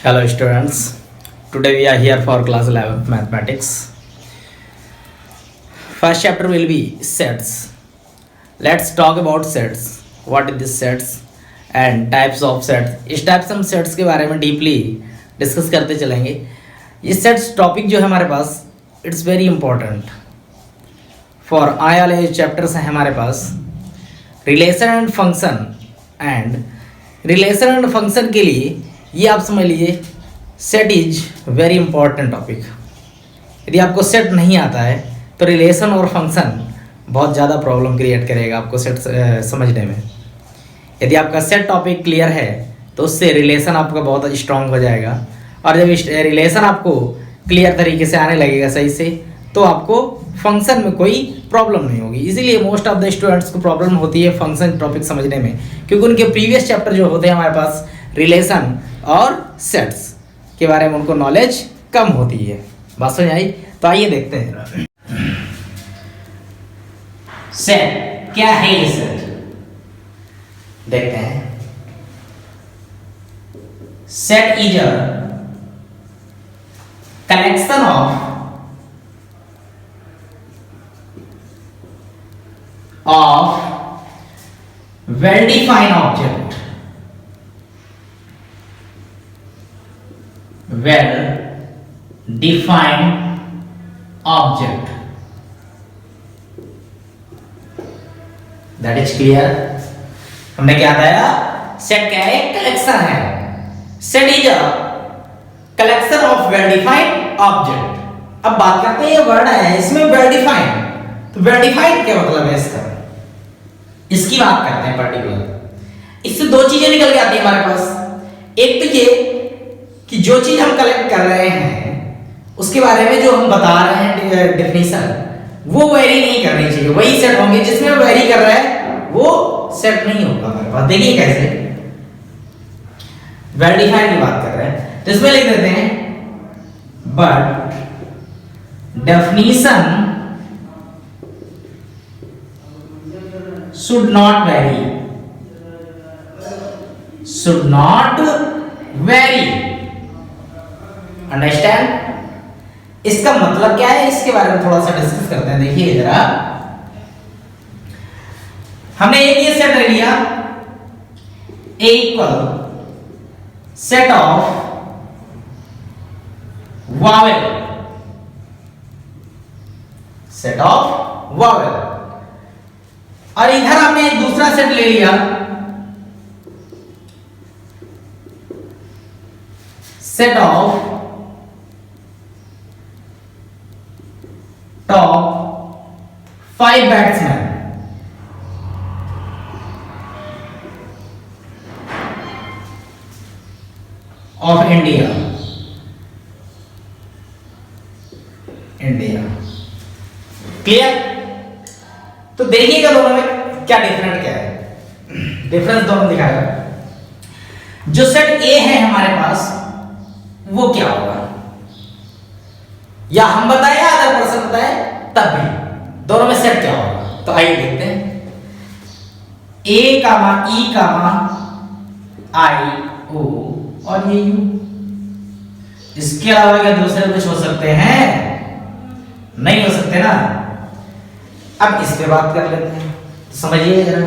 Hello students, today we are here for class 11 mathematics. First chapter will be sets. Let's talk about sets. What is this sets and types of sets. इस type से हम sets के बारे में deeply discuss करते चलेंगे. ये sets topic जो है हमारे पास इट्स वेरी इंपॉर्टेंट फॉर आने वाले चैप्टर्स हैं हमारे पास. Relation and function relation and function के लिए ये आप समझ लीजिए set is very important topic. यदि आपको सेट नहीं आता है तो रिलेशन और फंक्शन बहुत ज़्यादा प्रॉब्लम क्रिएट करेगा आपको सेट समझने में. यदि आपका सेट टॉपिक क्लियर है तो उससे रिलेशन आपका बहुत स्ट्रांग हो जाएगा, और जब रिलेशन आपको क्लियर तरीके से आने लगेगा सही से तो आपको फंक्शन में कोई प्रॉब्लम नहीं होगी. इसीलिए मोस्ट ऑफ द स्टूडेंट्स को प्रॉब्लम होती है फंक्शन टॉपिक समझने में, क्योंकि उनके प्रीवियस चैप्टर जो होते हैं हमारे पास रिलेशन और सेट्स के बारे में उनको नॉलेज कम होती है. बात समझ आई? तो आइए देखते हैं सेट क्या है. ये सेट देखते हैं. Set is a collection of well defined object, well defined object. That is clear. हमने क्या बताया? सेट क्या है? कलेक्शन है. Set is a collection of well defined object. अब बात करते हैं ये वर्ड है इसमें वेल डिफाइंड. तो वेल डिफाइंड क्या मतलब है इसका? इसकी बात करते हैं पर्टिकुलर. इससे दो चीजें निकल के आती है हमारे पास. एक तो ये कि जो चीज हम कलेक्ट कर रहे हैं उसके बारे में जो हम बता रहे हैं डेफिनेशन वो वेरी नहीं करनी चाहिए. वही सेट होंगे जिसमें वेरी कर रहा है वो सेट नहीं होगा हमारे पास. देखिए कैसे वेल डिफाइंड की बात कर रहे हैं तो इसमें लिख देते हैं but definition should not vary. Understand? इसका मतलब क्या है इसके बारे में थोड़ा सा डिस्कस करते हैं. देखिए जरा, हमने एक ये सेट ले लिया A equal set of Wavell, set of Wavell. और इधर हमने एक दूसरा सेट ले लिया set of top 5 batsman of India. Clear? तो देखिएगा दोनों में क्या डिफरेंट क्या है. डिफरेंस दोनों दिखाएगा. जो सेट ए है हमारे पास वो क्या होगा, या हम बताएं या अदर पर्सन बताए तब भी दोनों में सेट क्या होगा. तो आइए देखते हैं. ए कामा ई कामा आई ओ और ये यू. इसके अलावा क्या दूसरे कुछ हो सकते हैं? नहीं हो सकते ना. अब इस पे बात कर लेते हैं. तो समझिए जरा,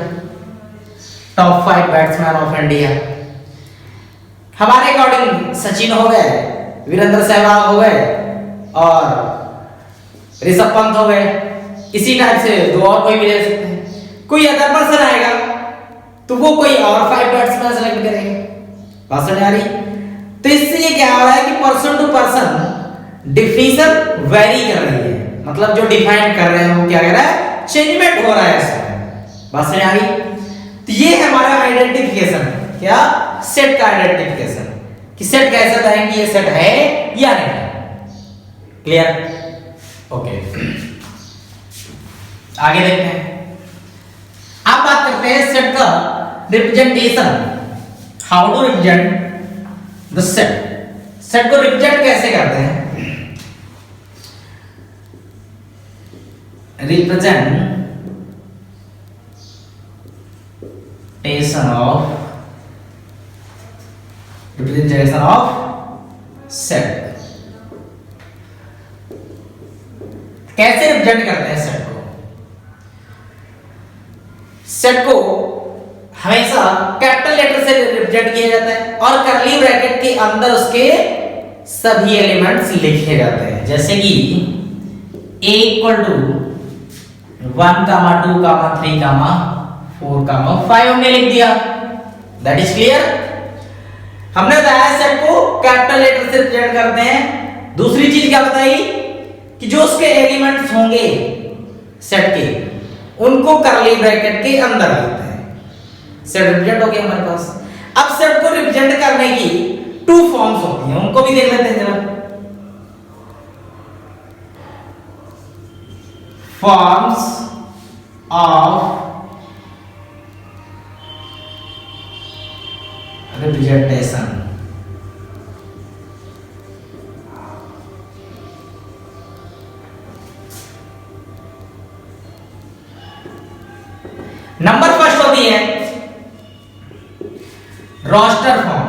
टॉप 5 बैट्समैन ऑफ इंडिया हमारे अकॉर्डिंग सचिन हो गए, वीरेंद्र सहवाग हो गए और ऋषभ पंत हो गए. इसी टाइप से दो और कोई भी ले सकते हैं. कोई अदर पर्सन आएगा तो वो कोई और 5 बैट्समैन सेलेक्ट करेंगे. बात समझ आ रही? तो इससे ये क्या हो रहा है कि person to person definition vary कर रही है. मतलब जो डिफाइन कर रहे हैं वो क्या कर रहा है? चेंजमेंट हो रहा है इसमें. बात समझ आ रही? तो ये है हमारा आइडेंटिफिकेशन. क्या? सेट का आइडेंटिफिकेशन कि सेट कैसे बताएं कि ये सेट है या नहीं. क्लियर? ओके, आगे देखते हैं. अब बात करते हैं सेट का representation. How to represent the set. Set को रिप्रेजेंट कैसे करते हैं? Representation of set. कैसे रिप्रेजेंट करते हैं सेट को? सेट को हमेशा कैपिटल लेटर से रिप्रेजेंट किया जाता है और कर्ली ब्रैकेट के अंदर उसके सभी एलिमेंट्स लिखे जाते हैं। जैसे कि a इक्वल टू 1, 2, 3, 4, 5 हमने लिख दिया। That is clear. हमने बताया सेट को कैपिटल लेटर से रिप्रेजेंट करते हैं। दूसरी चीज क्या बताई कि जो उसके एलिमेंट्स होंगे सेट के, उनको कर्ली ब्रैकेट के अंदर रखते हैं। सेट रिप्रेजेंट हो गया हमारे पास। अब सेट को रिप्रेजेंट करने की 2 फॉर्म्स होती हैं, उनको भी देख लेते हैं जरा। Forms of representation. Number first होती है रोस्टर फॉर्म।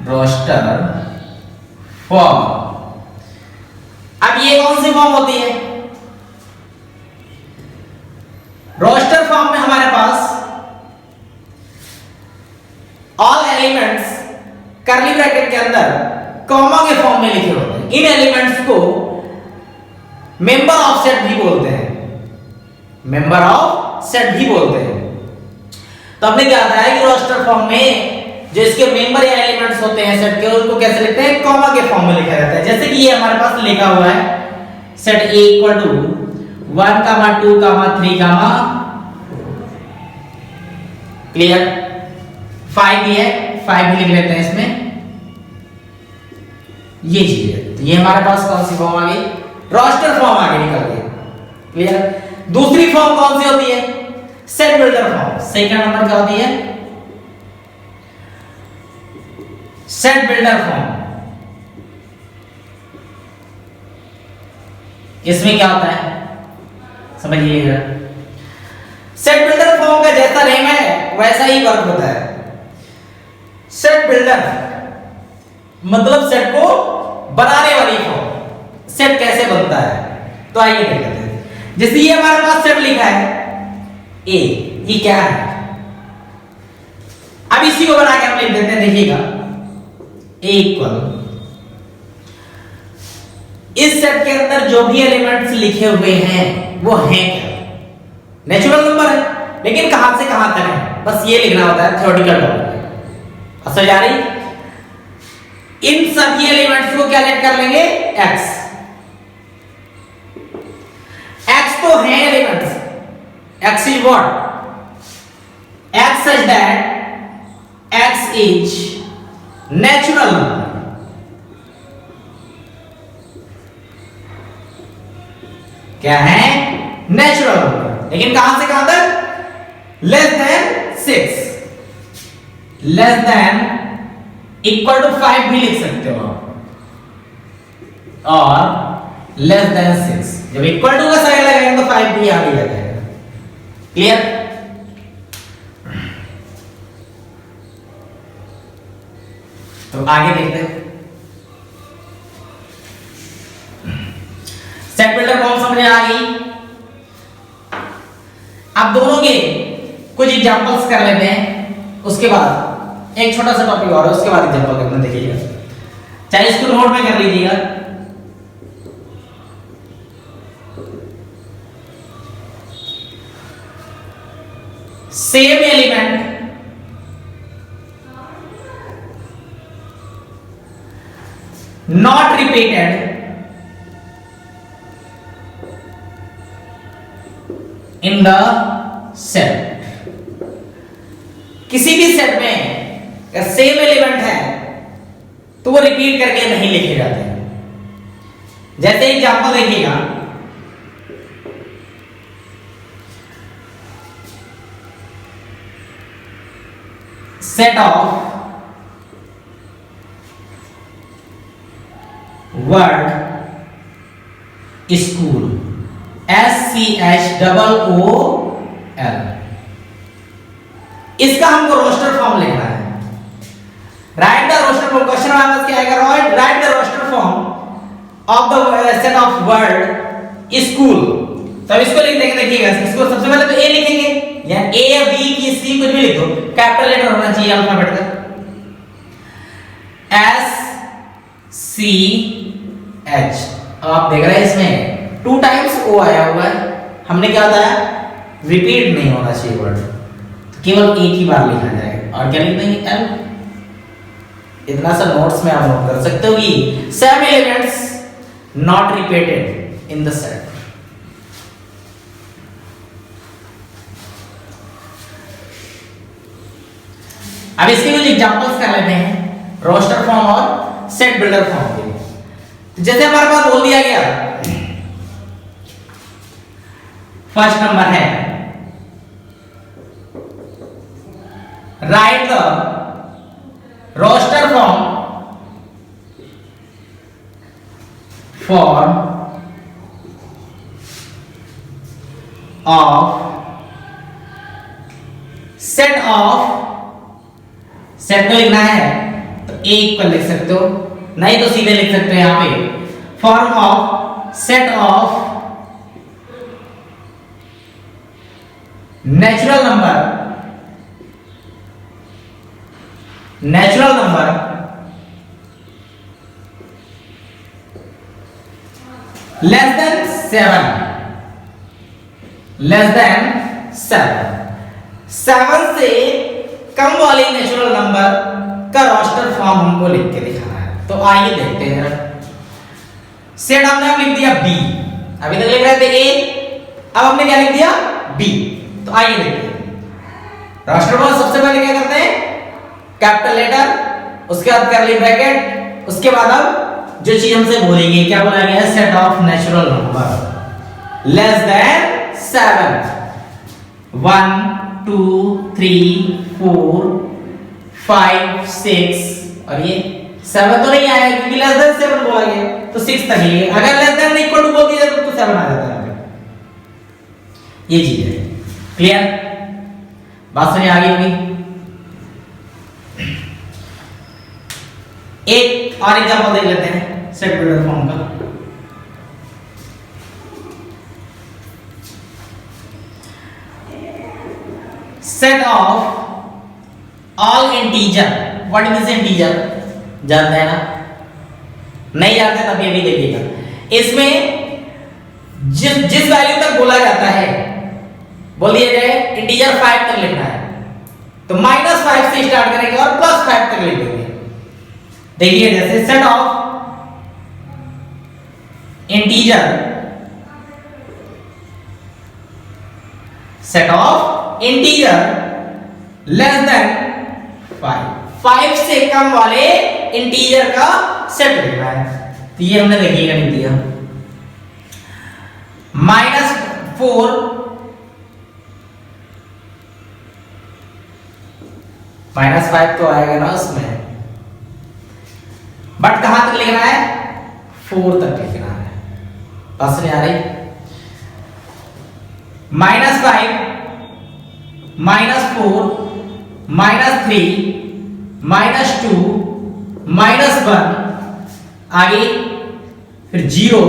Roster form. अब ये कौन सी फॉर्म होती है? रोस्टर फॉर्म में हमारे पास ऑल एलिमेंट्स कर्ली ब्रैकेट के अंदर कॉमा के फॉर्म में लिखे होते हैं। इन एलिमेंट्स को मेंबर ऑफ सेट भी बोलते हैं। मेंबर ऑफ सेट भी बोलते हैं। तो हमने क्या बताया कि रोस्टर फॉर्म में जो इसके मेंबर या एलिमेंट्स होते हैं सेट के, उनको कैसे लिखते हैं? कॉमा के फॉर्म में लिखा जाता है। जैसे कि ये हमारे पास लिखा हुआ है set A equal to 1, 2, 3, clear. 5 भी है, 5 भी लिख लेते हैं इसमें। ये चीज है। तो ये हमारे पास कौन सी फॉर्म आ गई? रोस्टर फॉर्म आगे निकल गई। क्लियर। दूसरी फॉर्म कौन सी होती है? Set builder form. Second number क्या होती है? Set builder form. इसमें क्या होता है समझिएगा। सेट बिल्डर फॉर्म का जैसा नेम है वैसा ही वर्क होता है। सेट बिल्डर मतलब सेट को बनाने वाली फॉर्म। सेट कैसे बनता है तो आइए देख लेते हैं। जैसे ये हमारे पास सेट लिखा है A, ये क्या है? अब इसी को बना के हम लिख देते हैं। देखिएगा A इक्वल, इस सेट के अंदर जो भी एलिमेंट्स लिखे हुए हैं वो हैं क्या? नेचुरल नंबर है, लेकिन कहां से कहां तक है बस ये लिखना होता है। थ्योरेटिकल टॉपिक समझ आ रही? इन सभी एलिमेंट्स को क्या लेट कर लेंगे? x। x तो है elements. x is what? x such that x is natural number। क्या है? Natural number. लेकिन कहां से कहां तक? Less than 6, less than equal to 5 भी लिख सकते हो आप, और लेस देन 6। जब इक्वल टू का साइन लगाएंगे तो 5 भी आगे आ जाएगा। क्लियर? तो आगे देखते हैं। सेट बिल्डर फॉर्म समझ आ गई। अब दोनों के कुछ एग्जांपल्स कर लेते हैं, उसके बाद एक छोटा सा टॉपिक और है, उसके बाद एग्जांपल करना देखिएगा। चाहे इसको नोट में कर लीजिएगा। Same element not repeated in the set। किसी भी सेट में अगर सेम एलिमेंट है तो वो रिपीट करके नहीं लिखे जाते। जैसे एग्जांपल देखिएगा, set of word school, SCHOOL। इसका हमको रोस्टर फॉर्म लिखना है। Write the roster form, question वापस क्या आएगा, write the roster form of the set of word school. तो इसको लिख देंगे, देखिएगा इसको सबसे पहले तो ए लिखेंगे, या ए बी की सी कुछ भी लिख दो, कैपिटल लेटर होना चाहिए अल्फाबेट का, एस सी एच। अब आप देख रहे हैं इसमें 2 टाइम्स ओ आया हुआ है, हमने क्या बताया, रिपीट नहीं होना चाहिए वर्ड, केवल एक ही बार लिखा जाएगा। और क्या लिख देंगे, एल। इतना सा नोट्स में आप नोट कर सकते हो कि 7 elements not repeated in the set. अब इसके कुछ एग्जांपल्स कर लेते हैं रोस्टर फॉर्म और सेट बिल्डर फॉर्म के। तो जैसे हमारे पास बोल दिया गया, फर्स्ट नंबर है write the roster form for of set of, set को लिखना है तो एक पर लिख सकते हो, नहीं तो सीधे लिख सकते हो यहां पे, form of set of natural number less than 7 से कम वाले नेचुरल नंबर का रोस्टर फॉर्म हमको लिख के दिखाना है। तो आइए देखते हैं जरा। सेट हमने लिख दिया बी, अभी तक लिख रहे थे ए, अब हमने क्या लिख दिया, बी। तो आइए देखते हैं रोस्टर फॉर्म। सबसे पहले क्या करते हैं, कैपिटल लेटर, उसके बाद कर्ली ब्रैकेट, उसके बाद अब जो चीज हमसे बोलेंगे, क्या बोला गया है, set of natural number less than 7, 1 2 3 4 5 6, और ये 7 तो नहीं आया क्योंकि लेस देन 7 बोला गया, तो 6 तक ही। अगर लेस देन इक्वल टू बोल दिया तो 7 आ जाता है। ये चीज है, क्लियर, बात समझ आ गई होगी। एक और एग्जांपल देख लेते हैं सेट बिल्डर फॉर्म का। Set of all integer, what means integer, जानते हैं ना, नहीं जानते तब ये भी देखिएगा। इसमें जिस वैल्यू तक बोला जाता है, बोल दिया जाए इंटीजर 5 तक लिखना है, तो -5 से स्टार्ट करेंगे और +5 तक लिख देंगे। देखिए जैसे set of integer less than 5 से कम वाले इंटीजर का सेट लिखना है। तो ये हमने देखिएगा लिख दिया, -4 -5 तो आएगा ना उसमें, बट कहां तक लिखना है, 4 तक लिखना है। बस नहीं आ रही, -5 -4 -3 -2 -1, आगे फिर 0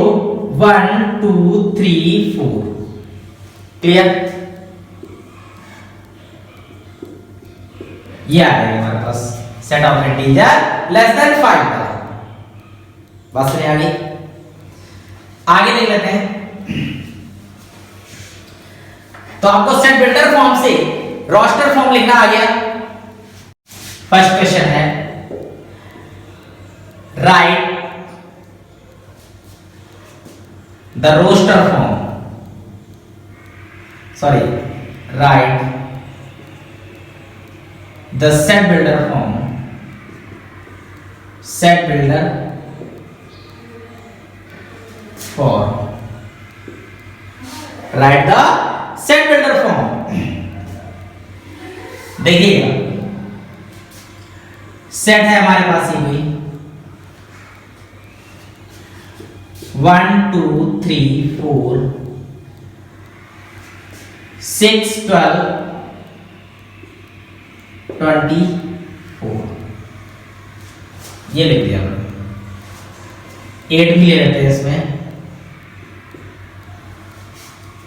1 2 3 4। क्लियर, ये आ गया हमारे पास set of integer less than 5 का। बस नहीं आ गई, आगे देख लेते हैं। तो आपको सेट बिल्डर फॉर्म से रोस्टर फॉर्म लिखना आ गया। फर्स्ट क्वेश्चन है write the roster form, sorry write the set builder form, set builder for, write the set builder form. देखिएगा सेट है हमारे पास ये भी 1 2 3 4 6 12 24। ये लिख दिया हमने, 8 भी ले लेते हैं इसमें,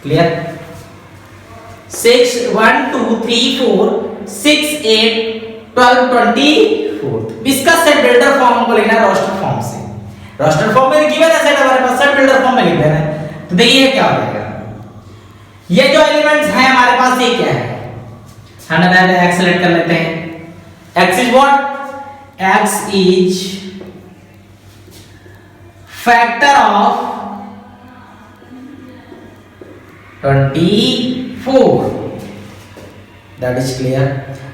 क्लियर। 6 1 2 3 4 6 8 12 24, इसका सेट बिल्डर फॉर्म को लेना है रोस्टर फॉर्म से। रोस्टर फॉर्म में गिवन है सेट, हमारे पास सेट बिल्डर फॉर्म में लिख देना है। तो देखिए क्या हो जाएगा, ये जो एलिमेंट्स हैं हमारे पास, ये क्या है, हम पहले x सेलेक्ट कर लेते हैं। x is what, x is factor of 24, that is clear.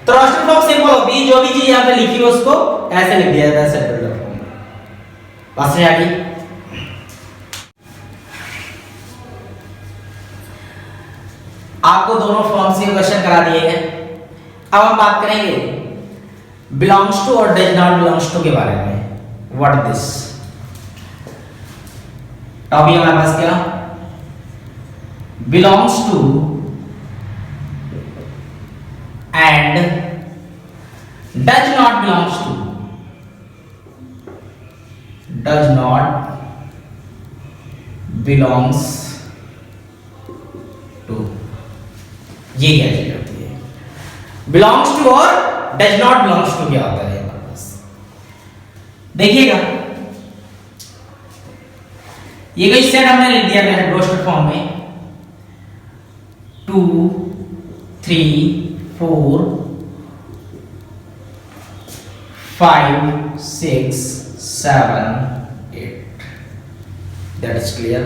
तो रोस्टर फॉर्म सिंपल होती है, जो भी चीज यहां पे लिखी है उसको ऐसे लिख दिया जाता है सेट बिल्डर फॉर्म में। बात समझ आ गई। आपको दोनों फॉर्म से क्वेश्चन करा दिए हैं। अब हम बात करेंगे बिलोंग्स टू और डज नॉट बिलोंग्स टू के बारे में। व्हाट दिस टॉपिक हमारे पास क्या, belongs to and does not belongs to, does not belongs to, ये क्या चीज होती है, बिलोंग्स टू और डज नॉट बिलोंग्स टू क्या होता है हमारे पास। देखिएगा ये कोई सेट हमने लिख दिया है रोस्टर फॉर्म में, 2 3 4 5 6 7 8, दैट इज क्लियर।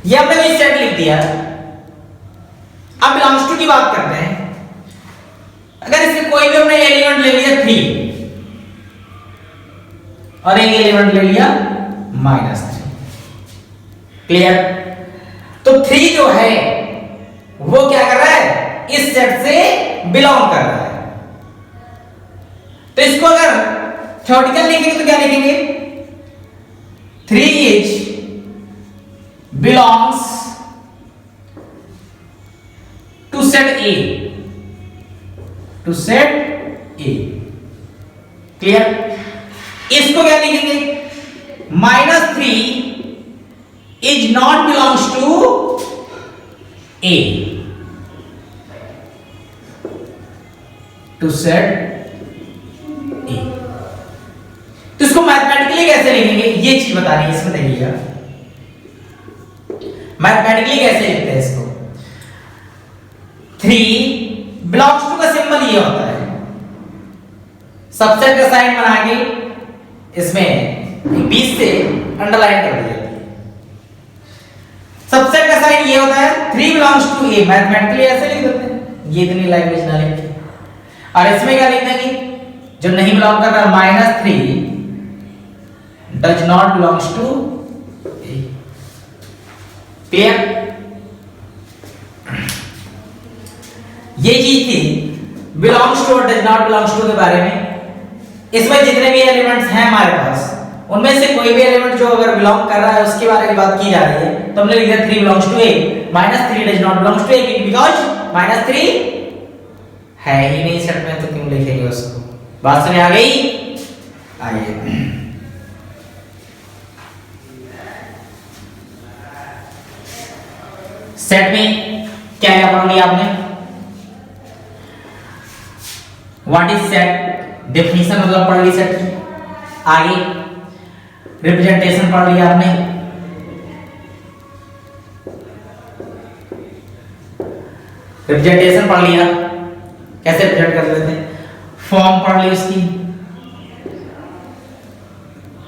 ये हमने कोई सेट लिख दिया। अब बिलोंग्स टू की बात करते हैं। अगर इसमें कोई भी हमने एलिमेंट ले लिया 3 और एक एलिमेंट ले लिया -3, क्लियर। तो 3 जो है वो क्या कर रहा है, इस सेट से बिलोंग कर रहा है। तो इसको अगर थ्योरेटिकल लिखेंगे तो क्या लिखेंगे, 3 is belongs to set A, to set A, clear. इसको क्या लिखेंगे, -3 is not belongs to A, to set A। तो इसको मैथमेटिकली कैसे लिखेंगे, ये चीज बतानी है इसमें। देखिएगा मैथमेटिकली कैसे लिखते हैं इसको। 3 बिलोंग्स टू का सिंबल ये होता है, सबसेट का साइन बना के इसमें बीच से अंडरलाइन कर दी जाती है। सबसेट का साइन ये होता है, 3 बिलोंग्स टू A, मैथमेटिकली ऐसे लिख देते हैं, ये इतनी लैंग्वेज ना लिख के। और इसमें क्या लिख देंगे, जो नहीं बिलोंग कर रहा -3 does not belongs to A, clear. ये चीज थी बिलोंग्स टू और डज नॉट बिलोंग्स टू के बारे में। इसमें जितने भी एलिमेंट्स हैं हमारे पास, उनमें से कोई भी एलिमेंट जो अगर बिलोंग कर रहा है उसके बारे में बात की जा रही है, तो हमने लिख दिया 3 belongs to A, -3 does not belongs to A, because -3 है ही नहीं सेट में, तो क्यों लिखेंगे उसको। बात समझ आ गई। आइए सेट में क्या क्या पढ़ लिया आपने, व्हाट इज सेट, डेफिनेशन मतलब पढ़ ली सेट की। आगे रिप्रेजेंटेशन पढ़ लिया आपने, रिप्रेजेंटेशन पढ़ लिया, कैसे रिप्रेजेंट कर लेते हैं। फॉर्म पढ़ ली उसकी,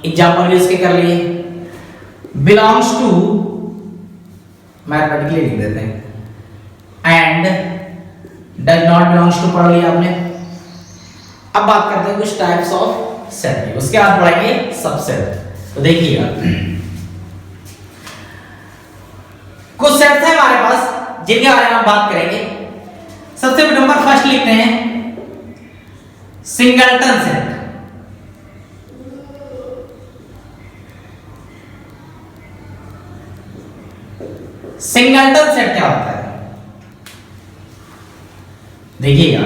एग्जांपल भी उसके कर लिए। बिलोंग्स टू मैथमेटिकली लिख देते हैं, and does not belongs to पढ़ लिया आपने। अब बात करते हैं कुछ टाइप्स ऑफ सेट की, उसके बाद पढ़ेंगे सबसेट। तो देखिएगा कुछ सेट्स हैं हमारे पास जिनके बारे में हम बात करेंगे। सबसे नंबर फर्स्ट लिखते हैं सिंगलटन सेट। सिंगलटन सेट क्या होता है, देखिएगा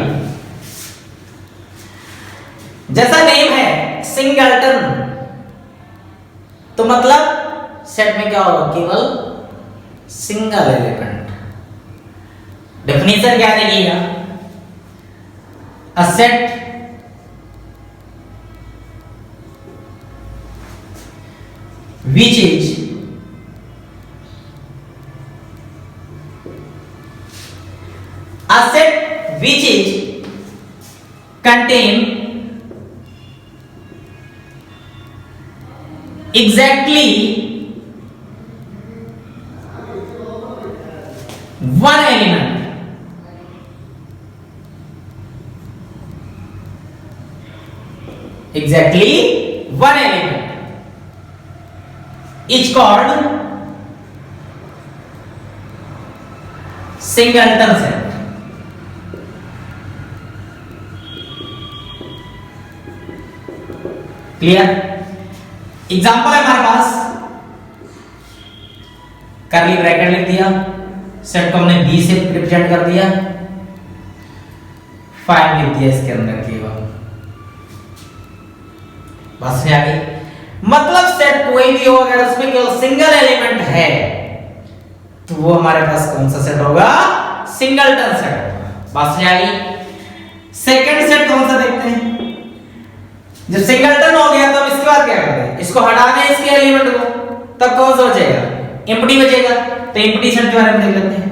जैसा नेम है सिंगलटन, तो मतलब सेट में क्या होगा, केवल सिंगल एलिमेंट। डेफिनेशन क्या देखिएगा, a set which is a set which is contain exactly one element is called singleton set। Clear? Example है हमारे पास, करली ब्रैकेट लिख दिया, सेट को हमने बी से रिप्रेजेंट कर दिया, 5 लिख दिया इसके अंदर केवल, बस में आ गई। मतलब सेट कोई भी हो, अगर उसमें केवल सिंगल एलिमेंट है तो वो हमारे पास कौन सा सेट होगा, सिंगलटन सेट होगा। बस में आ गई। सेकंड सेट कौन सा देखते हैं, जब सिंगलटन हो गया तो इसके बाद क्या करते हैं, इसको हटा दें इसके एलिमेंट को, तब कौन सा बचेगा, एम्प्टी बचेगा। तो एम्प्टी सेट के बारे में देख लेते हैं।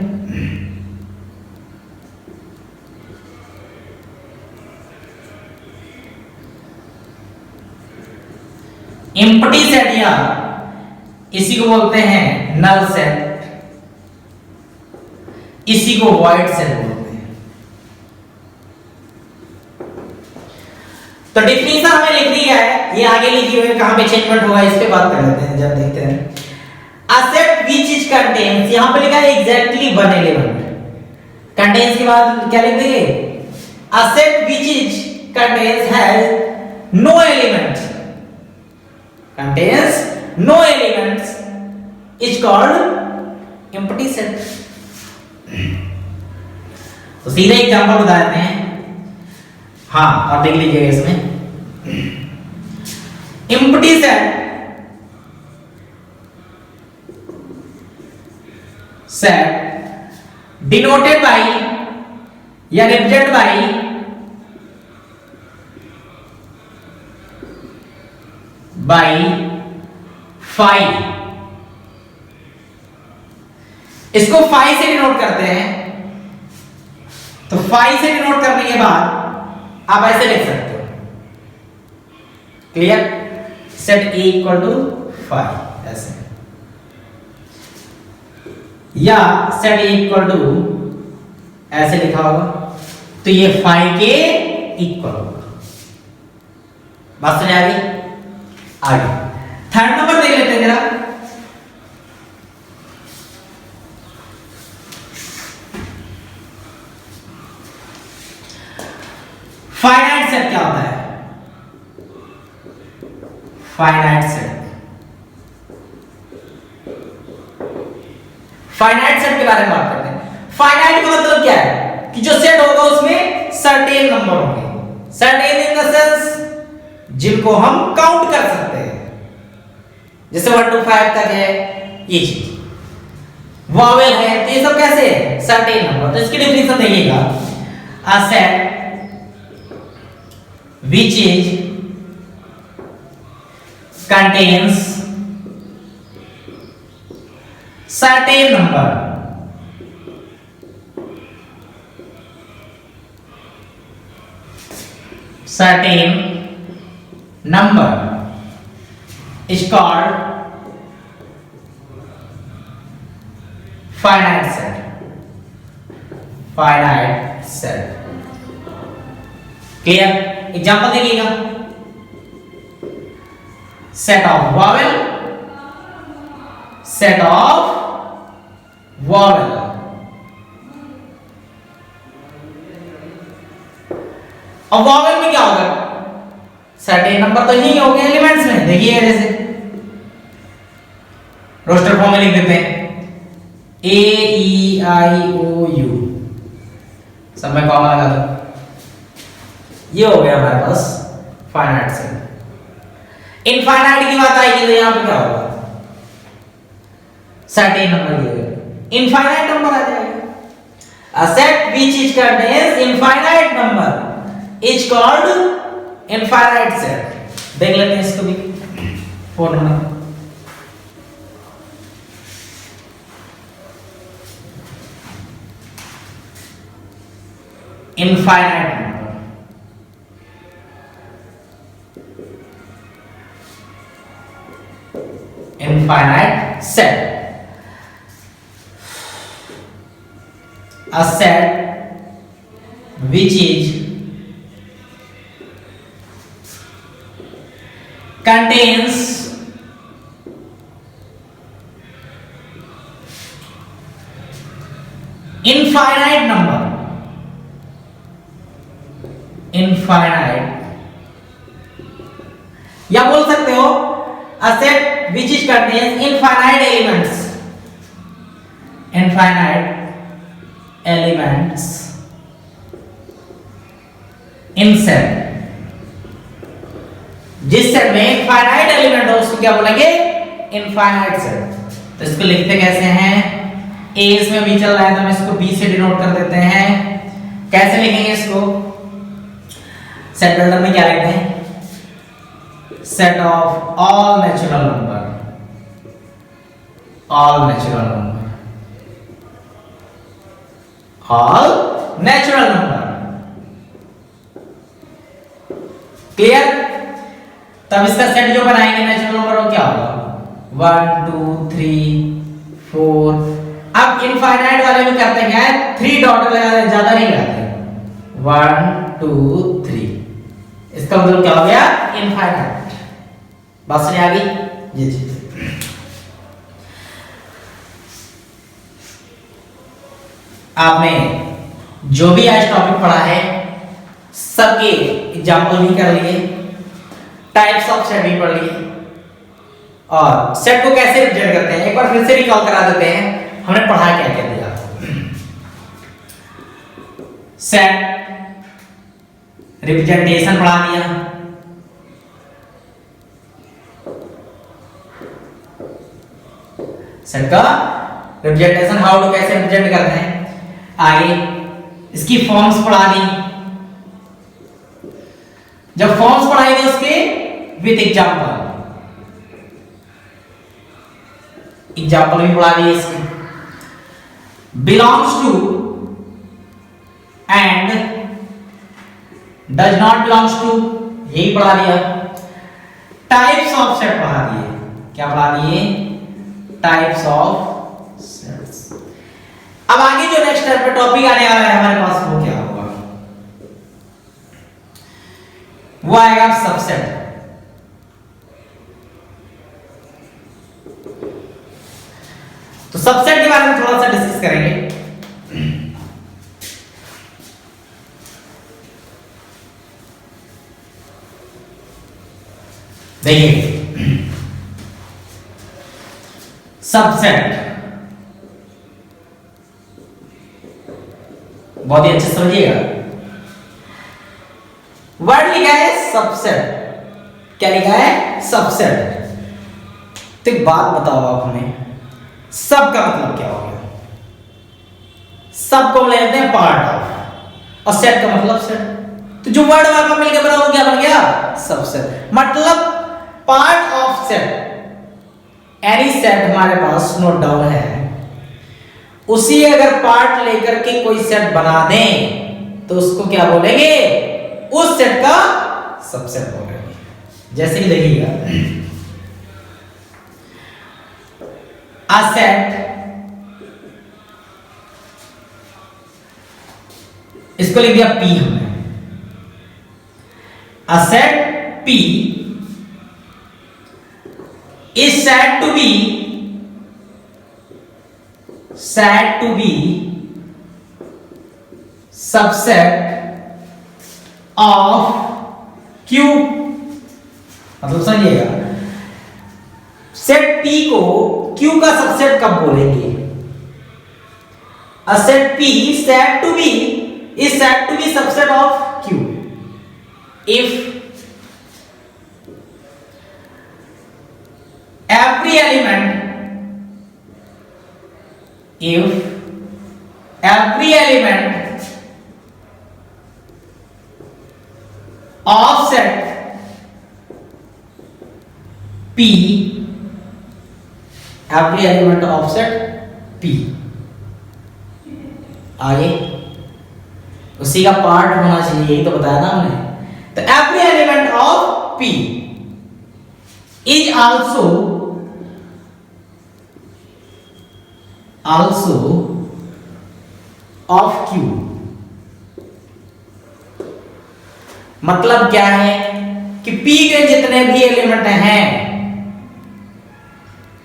एम्प्टी सेट या इसी को बोलते हैं नल सेट, इसी को वॉइड सेट बोलते हैं। तो डिफिनीशन हमें लिखनी है, ये आगे लिखी हुई है, कहां पे चेंजमेंट होगा इस पे बात कर लेते हैं जब देखते हैं। अ सेट व्हिच इज कंटेन्स, यहां पे लिखा है एग्जैक्टली वन एलिमेंट, कंटेन्स के बाद क्या लिख देंगे, a set which is contains has no elements, contains no elements is called empty set। तो सीधे एग्जांपल बता देते हैं। हाँ, आप देख लीजिएगा इसमें empty set denoted by या represented by बाई 5, इसको 5 से डिनोट करते हैं। तो 5 से डिनोट करने के बाद आप ऐसे लिख सकते हो, clear, set A equal to 5 ऐसे, या सेट ए इक्वल टू ऐसे लिखा होगा, तो ये 5 के इक्वल होगा। बात समझ आ गई? आगे थर्ड नंबर देख लेते हैं जरा। फाइनाइट सेट क्या होता है, फाइनाइट सेट, फाइनाइट सेट के बारे में बात करते हैं। फाइनाइट का मतलब क्या है कि जो सेट होगा उसमें सर्टेन नंबर होंगे, सर्टेन इन द सेंस जिनको हम काउंट कर सकते हैं, जैसे 1 to 5 तक है ये चीज, वॉवेल है, तो ये सब कैसे है, सर्टेन नंबर। तो इसकी डेफिनेशन देखिएगा, a set which is contains certain number is called finite set, finite set। Clear? Example देखिएगा, set of vowel, set of vowel, अब वॉवेल में क्या होगा, सर्टेन नंबर तो यही हो गए एलिमेंट्स में, देखिए जैसे रोस्टर फॉर्म में लिख देते हैं, ए ई आई ओ यू, सब में कॉमा लगा दो, ये हो गया हमारे पास फाइनाइट सेट। इनफाइनाइट की बात आएगी तो यहां पे क्या होगा, सर्टेन नंबर दिए, इनफाइनाइट नंबर आ जाएगा। A set which is contains infinite number is called infinite set। देख लेते हैं इसको भी, formula infinite number, infinite set, a set which is contains infinite number, infinite, या बोल सकते हो a set which is contains infinite elements, infinite elements in set, जिस सेट में इनफाइनाइट एलिमेंट हो उसको क्या बोलेंगे, इनफाइनाइट सेट। तो इसको लिखते कैसे हैं, ए इसमें बी चल रहा है तो हम इसको बी से डिनोट कर देते हैं। कैसे लिखेंगे इसको, सेट बिल्डर में क्या लिखते हैं, set of all natural number, all natural number, all natural number. Clear. तब इसका सेट जो बनाएंगे नेचुरल नंबर वो क्या होगा, 1 2 3 4। अब इनफाइनाइट वाले में करते हैं क्या है, 3 डॉट लगाते हैं, ज्यादा नहीं लगाते, 1 2 3। इसका मतलब क्या हो गया, इनफाइनाइट। बात समझ आ गई जी जी। आपने जो भी आज टॉपिक पढ़ा है सबके एग्जाम्पल भी कर लिए, टाइप्स ऑफ सेट भी पढ़ लिए, और सेट को कैसे रिप्रेजेंट करते हैं एक बार फिर से रिकॉल करा देते हैं, हमने पढ़ा क्या क्या दिया। सेट रिप्रेजेंटेशन पढ़ा दिया, सेट का रिप्रेजेंटेशन हाउ टू कैसे रिप्रेजेंट करते हैं। आगे इसकी फॉर्म्स पढ़ा दी, जब फॉर्म्स पढ़ाएंगे उसके विद एग्जांपल, एग्जांपल भी पढ़ा दिए इसके, belongs to and does not belongs to यही पढ़ा दिया, टाइप्स ऑफ सेट पढ़ा दिए, क्या पढ़ा दिए, टाइप्स ऑफ सेट्स। अब आगे जो नेक्स्ट स्टेप पे टॉपिक आने वाला है हमारे पास वो क्या होगा, वो आएगा सबसेट। तो सबसेट के बारे में थोड़ा सा डिस्कस करेंगे। देखिए सबसेट बहुत ही अच्छे से समझिएगा, वर्ड लिखा है सबसेट, क्या लिखा है सबसेट। तो एक बात बताओ आप हमें, सब का मतलब क्या हो गया, सब को हम लेते हैं पार्ट ऑफ, और सेट का मतलब सेट। तो जो वर्ड वाला मिलकर बना वो क्या बन गया, सबसेट, मतलब part of set. Any set हमारे पास नोट डाउन है, उसी अगर पार्ट लेकर के कोई सेट बना दें तो उसको क्या बोलेंगे, उस सेट का सबसेट बोलेंगे। जैसे कि देखिएगा, अ सेट, इसको लिख दिया P हमने, a set P is said to be subset of Q। मतलब समझिएगा, सेट P को Q का सबसेट कब बोलेंगे, a set P is said to be subset of Q if every element of set P, every element of set P, आगे उसी का part होना चाहिए, यही तो बताया ना हमने। तो every element of P is also of Q। मतलब क्या है कि P के जितने भी एलिमेंट हैं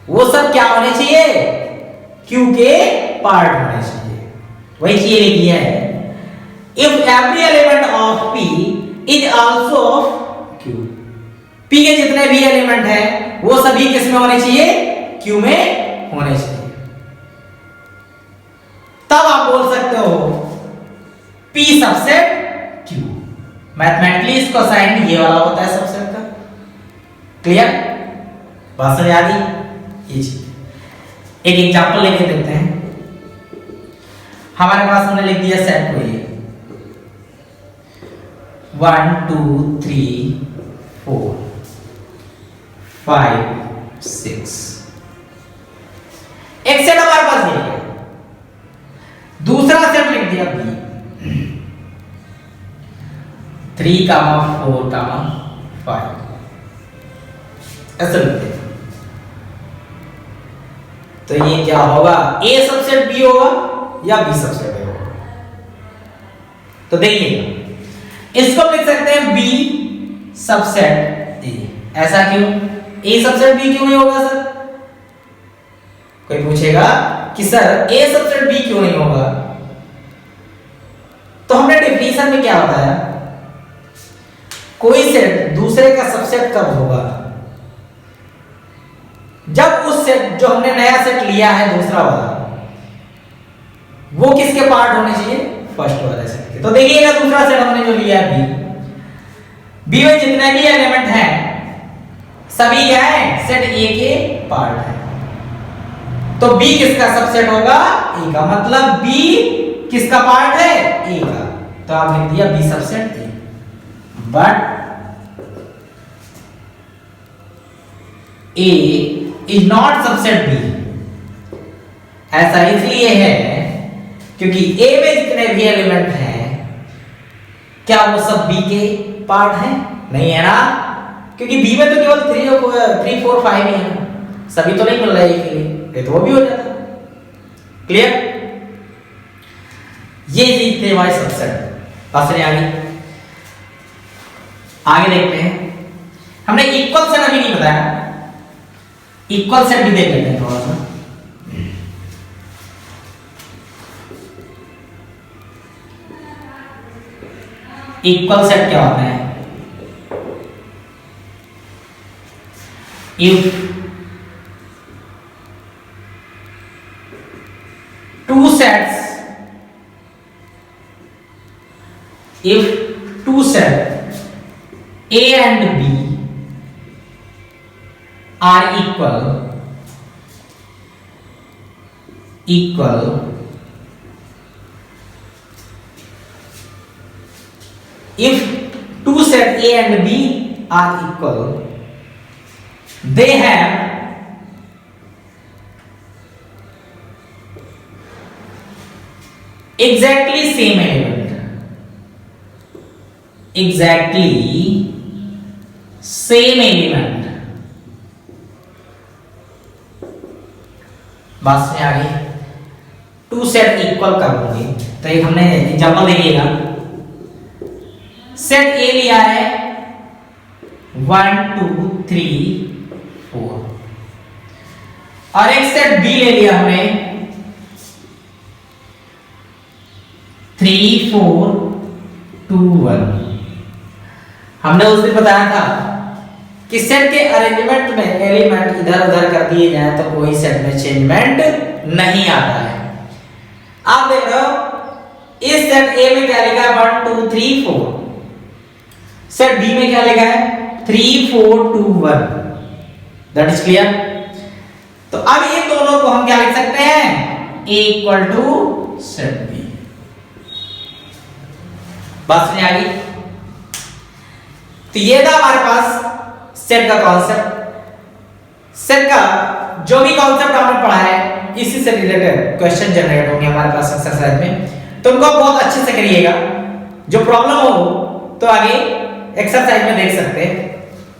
वो सब क्या होने चाहिए, Q के पार्ट होने चाहिए। वही चीज लिखी है, if every element of P is also of Q। P के जितने भी एलिमेंट हैं वो सभी किस में होने चाहिए, Q में होने चाहिए। तब आप बोल सकते हो P सबसेट Q। मैथमेटिकली इसको साइन ये वाला होता है सबसेट का। क्लियर, बात समझ आ गई? ये चीज एक एग्जांपल लेके देखते हैं। हमारे पास हमने लिख दिया सेट को, ये 1 2 3 4 5 6 एक सेट हमारे पास ये है। दूसरा सेट लिख दिया B 3, 4, 5 ऐसे लिखते हैं। तो ये क्या होगा, A सबसेट B होगा या B सबसेट A होगा। तो देखिए इसको लिख सकते हैं B सबसेट A। ऐसा क्यों, A सबसेट B क्यों नहीं होगा सर? कोई पूछेगा कि सर A सबसेट B क्यों नहीं होगा। तो हमने डेफिनेशन में क्या बताया, कोई सेट दूसरे का सबसेट कब होगा, जब उस सेट जो हमने नया सेट लिया है दूसरा वाला, वो किसके पार्ट होने चाहिए, फर्स्ट वाले सेट के। तो देखिएगा दूसरा सेट हमने जो लिया है B में जितने भी एलिमेंट हैं सभी क्या है, सेट A के पार्ट है। तो B किसका सबसेट होगा, A का। मतलब B किसका पार्ट है, A का। तो आप लिख दिया B subset A। But A is not subset B। ऐसा इसलिए है क्योंकि A में जितने भी एलिमेंट हैं क्या वो सब B के पार्ट हैं, नहीं है ना। क्योंकि B में तो केवल 3 4 5 ही है, सभी तो नहीं मिल रहा है के लिए, तो वो भी हो जाता। क्लियर, ये लिखते हमारे सबसेट। बात समझ आ गई? आगे देखते हैं। हमने इक्वल सेट अभी नहीं बताया, इक्वल सेट भी देख लेते हैं थोड़ा सा। इक्वल सेट क्या होता है, if two sets A and B are equal if two sets A and B are equal, they have exactly same element, बात में आ गई। टू सेट इक्वल कर दूंगी, तो एक हमने एग्जांपल देखिएगा। सेट ए लिया है 1 2 3 4 और एक सेट बी ले लिया हमने 3 4 2 1। हमने उस दिन बताया था कि सेट के अरेंजमेंट में एलिमेंट इधर उधर कर दिए जाए तो कोई सेट में चेंजमेंट नहीं आता है। आप देख रहे हो इस सेट ए में क्या लिखा है 1 2 3 4, सेट बी में क्या लिखा है 3 4 2 1। That is clear. तो अब इन दोनों को हम क्या लिख सकते हैं, ए इक्वल टू सेट बी। बात समझ आ गई? तो ये था हमारे पास सेट का कॉन्सेप्ट। सेट का जो भी कॉन्सेप्ट हमने पढ़ा है इसी से रिलेटेड क्वेश्चन जनरेट होंगे हमारे पास एक्सरसाइज में, तो उनको बहुत अच्छे से करिएगा। जो प्रॉब्लम हो तो आगे एक्सरसाइज में देख सकते हैं,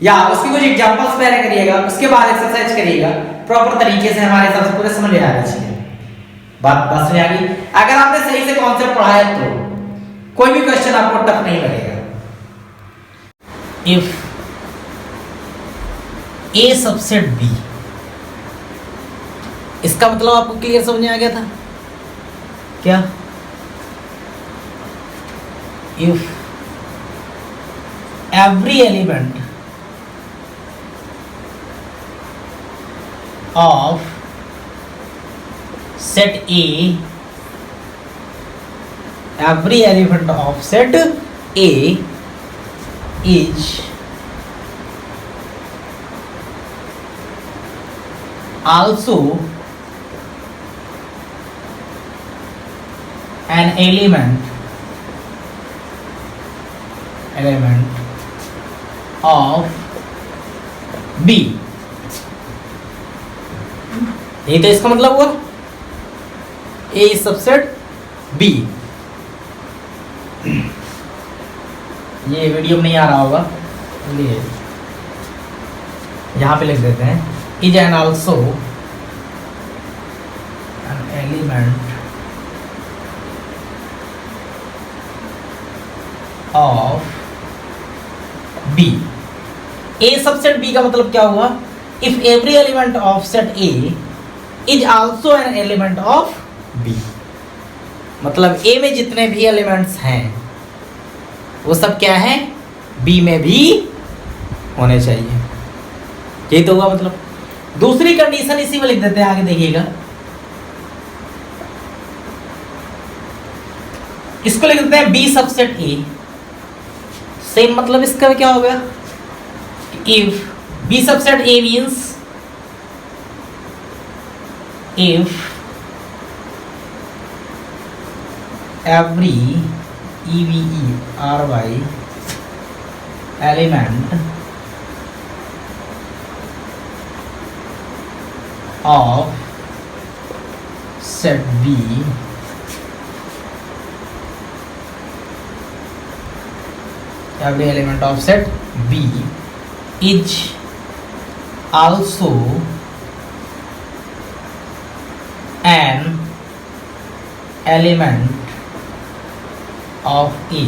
या उसकी कुछ एग्जांपल्स पहले करिएगा, उसके बाद एक्सरसाइज करिएगा। प्रॉपर तरीके से हमारे हिसाब से पूरे समझ में आना चाहिए। बात समझ आ गई? अगर आपने सही से कॉन्सेप्ट पढ़ा है तो कोई भी क्वेश्चन आपको टफ नहीं लगेगा। इफ ए सबसेट बी, इसका मतलब आपको क्लियर समझ में आ गया था क्या? If every element of set A, every element of set A is also an element of B। ये तो इसका मतलब हुआ A is subset B। ये वीडियो में नहीं आ रहा होगा, इसलिए यहां पे लिख देते हैं, is an also an element of B. A subset B का मतलब क्या हुआ? If every element of set A is also an element of B, मतलब ए में जितने भी एलिमेंट्स हैं वो सब क्या है, बी में भी होने चाहिए। यही तो हुआ मतलब। दूसरी कंडीशन इसी में लिख देते हैं, आगे देखिएगा। इसको लिख देते हैं बी सबसेट ए। सेम मतलब इसका क्या हो गया, if B subset A means if every every element of set B every element of set B is also an element of A.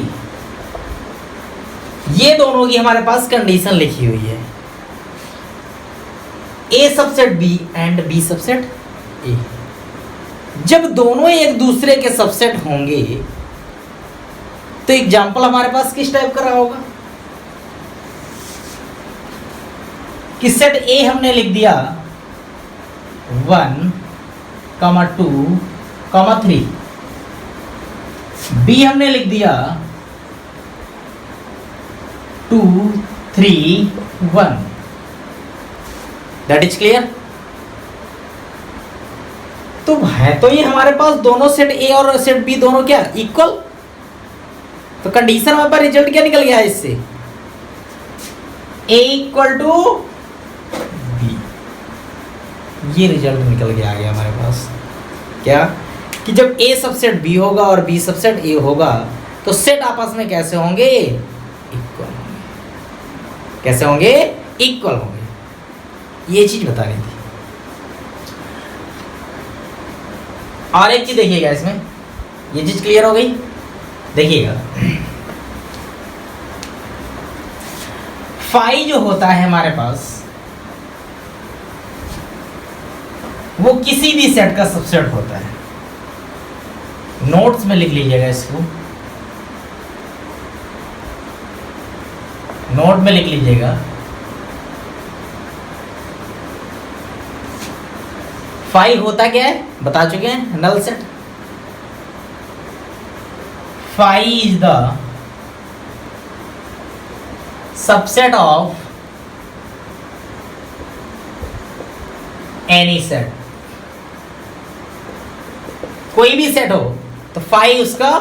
ये दोनों की हमारे पास कंडीशन लिखी हुई है, A subset B and B subset A. जब दोनों एक दूसरे के सबसेट होंगे तो एग्जाम्पल हमारे पास किस टाइप का रहा होगा कि सेट ए हमने लिख दिया 1, 2, 3, बी हमने लिख दिया 2, 3, 1। That is clear? तो है तो ये हमारे पास दोनों सेट ए और सेट बी दोनों क्या इक्वल। तो कंडीशन हमारे पास रिजल्ट क्या निकल गया है इससे, ए इक्वल टू बी। ये रिजल्ट निकल के आ गया हमारे पास क्या, कि जब A सबसेट B होगा और B सबसेट A होगा तो सेट आपस में कैसे होंगे, इक्वल होंगे। कैसे होंगे, इक्वल होंगे। ये चीज बता रही थी। और एक चीज देखिएगा इसमें, ये चीज क्लियर हो गई। देखिएगा फाई जो होता है हमारे पास वो किसी भी सेट का सबसेट होता है। नोट्स में लिख लीजिएगा इसको, नोट में लिख लीजिएगा। फाइव होता क्या है बता चुके हैं, null set. Five is the subset of any set, कोई भी सेट हो तो फाइव उसका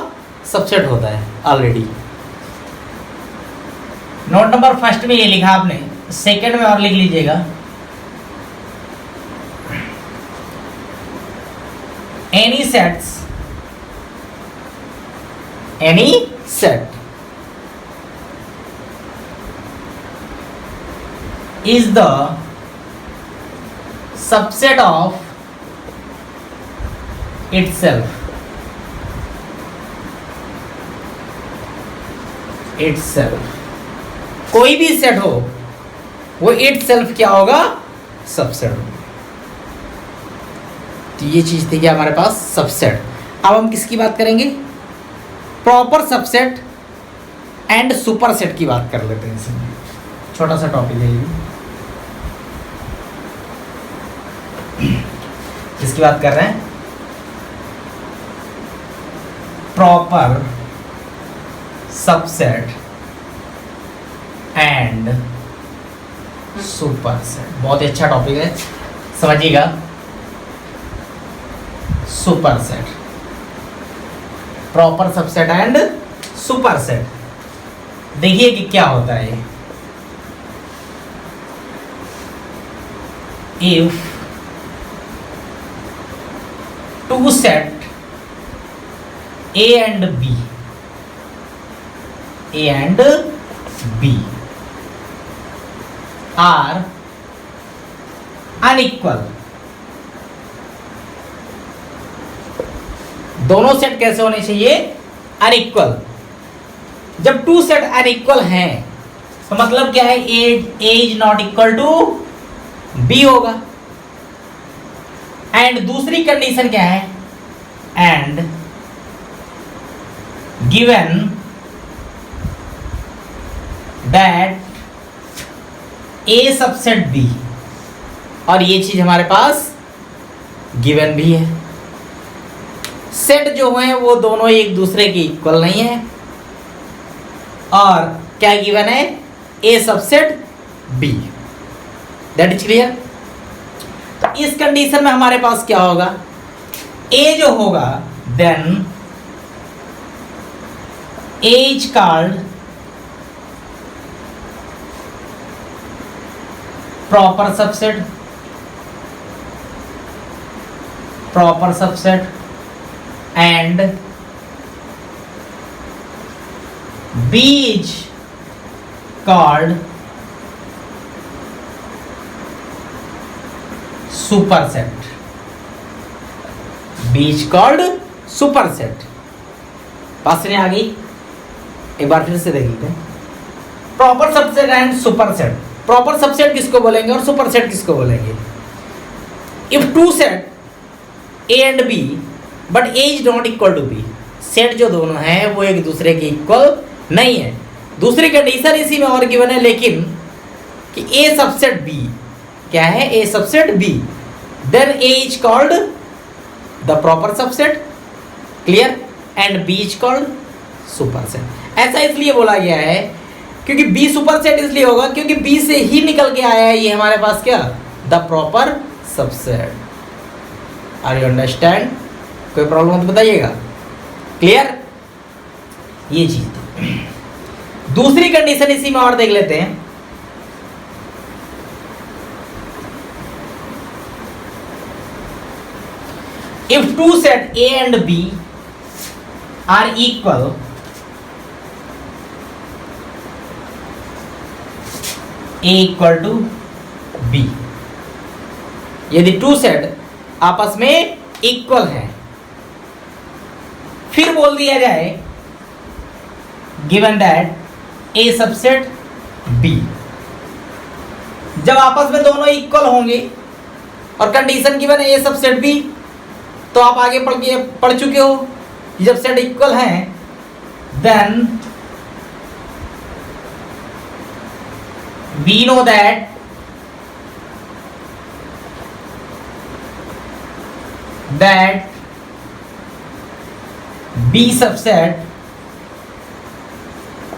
सबसेट होता है ऑलरेडी। नोट नंबर फर्स्ट में ये लिखा आपने, सेकंड में और लिख लीजिएगा, any sets, any set is the subset of itself, कोई भी सेट हो वो itself क्या होगा, सबसेट होगा। तो ये चीज थी क्या हमारे पास, सबसेट। अब हम किसकी बात करेंगे, proper subset and super set की बात कर लेते हैं। इसमें छोटा सा टॉपिक है ये, किसकी बात कर रहे हैं, proper subset and super set. बहुत ही अच्छा टॉपिक है, समझिएगा। Super set, proper subset and super set, देखिए कि क्या होता है। If two set A and B are unequal, दोनों सेट कैसे होने चाहिए, अनइक्वल। जब टू सेट अनइक्वल हैं तो मतलब क्या है, A is not equal to B होगा। एंड दूसरी कंडीशन क्या है, and given that A subset B, और ये चीज हमारे पास गिवन भी है। सेट जो है वो दोनों एक दूसरे के इक्वल नहीं है, और क्या गिवन है, A subset B। That is clear. तो इस कंडीशन में हमारे पास क्या होगा, A जो होगा then A is called proper subset, and B is called superset, B is called superset। बात सुनिए आ गई, एक बार फिर से देख लेते हैं। Proper subset and super set, proper subset किसको बोलेंगे और सुपर सेट किसको बोलेंगे। If two set A and B but A is not equal to B, set जो दोनों हैं वो एक दूसरे के इक्वल नहीं है। दूसरी कंडीशन इसी में और गिवन है, लेकिन कि A सबसेट B क्या है, A subset B, then A is called the proper subset, clear, and B is called super set. ऐसा इसलिए बोला गया है क्योंकि B सुपर सेट इसलिए होगा क्योंकि B से ही निकल के आया है ये हमारे पास क्या, the proper subset. Are you understand, कोई प्रॉब्लम हो तो बताइएगा, क्लियर। ये चीज थी। दूसरी कंडीशन इसी में और देख लेते हैं। If two set A and B are equal, A equal to B, यदि टू सेट आपस में इक्वल है, फिर बोल दिया जाए given that A subset B। जब आपस में दोनों इक्वल होंगे और कंडीशन गिवन है A सबसेट B, तो आप आगे पढ़ चुके हो कि जब सेट इक्वल हैं then we know that B subset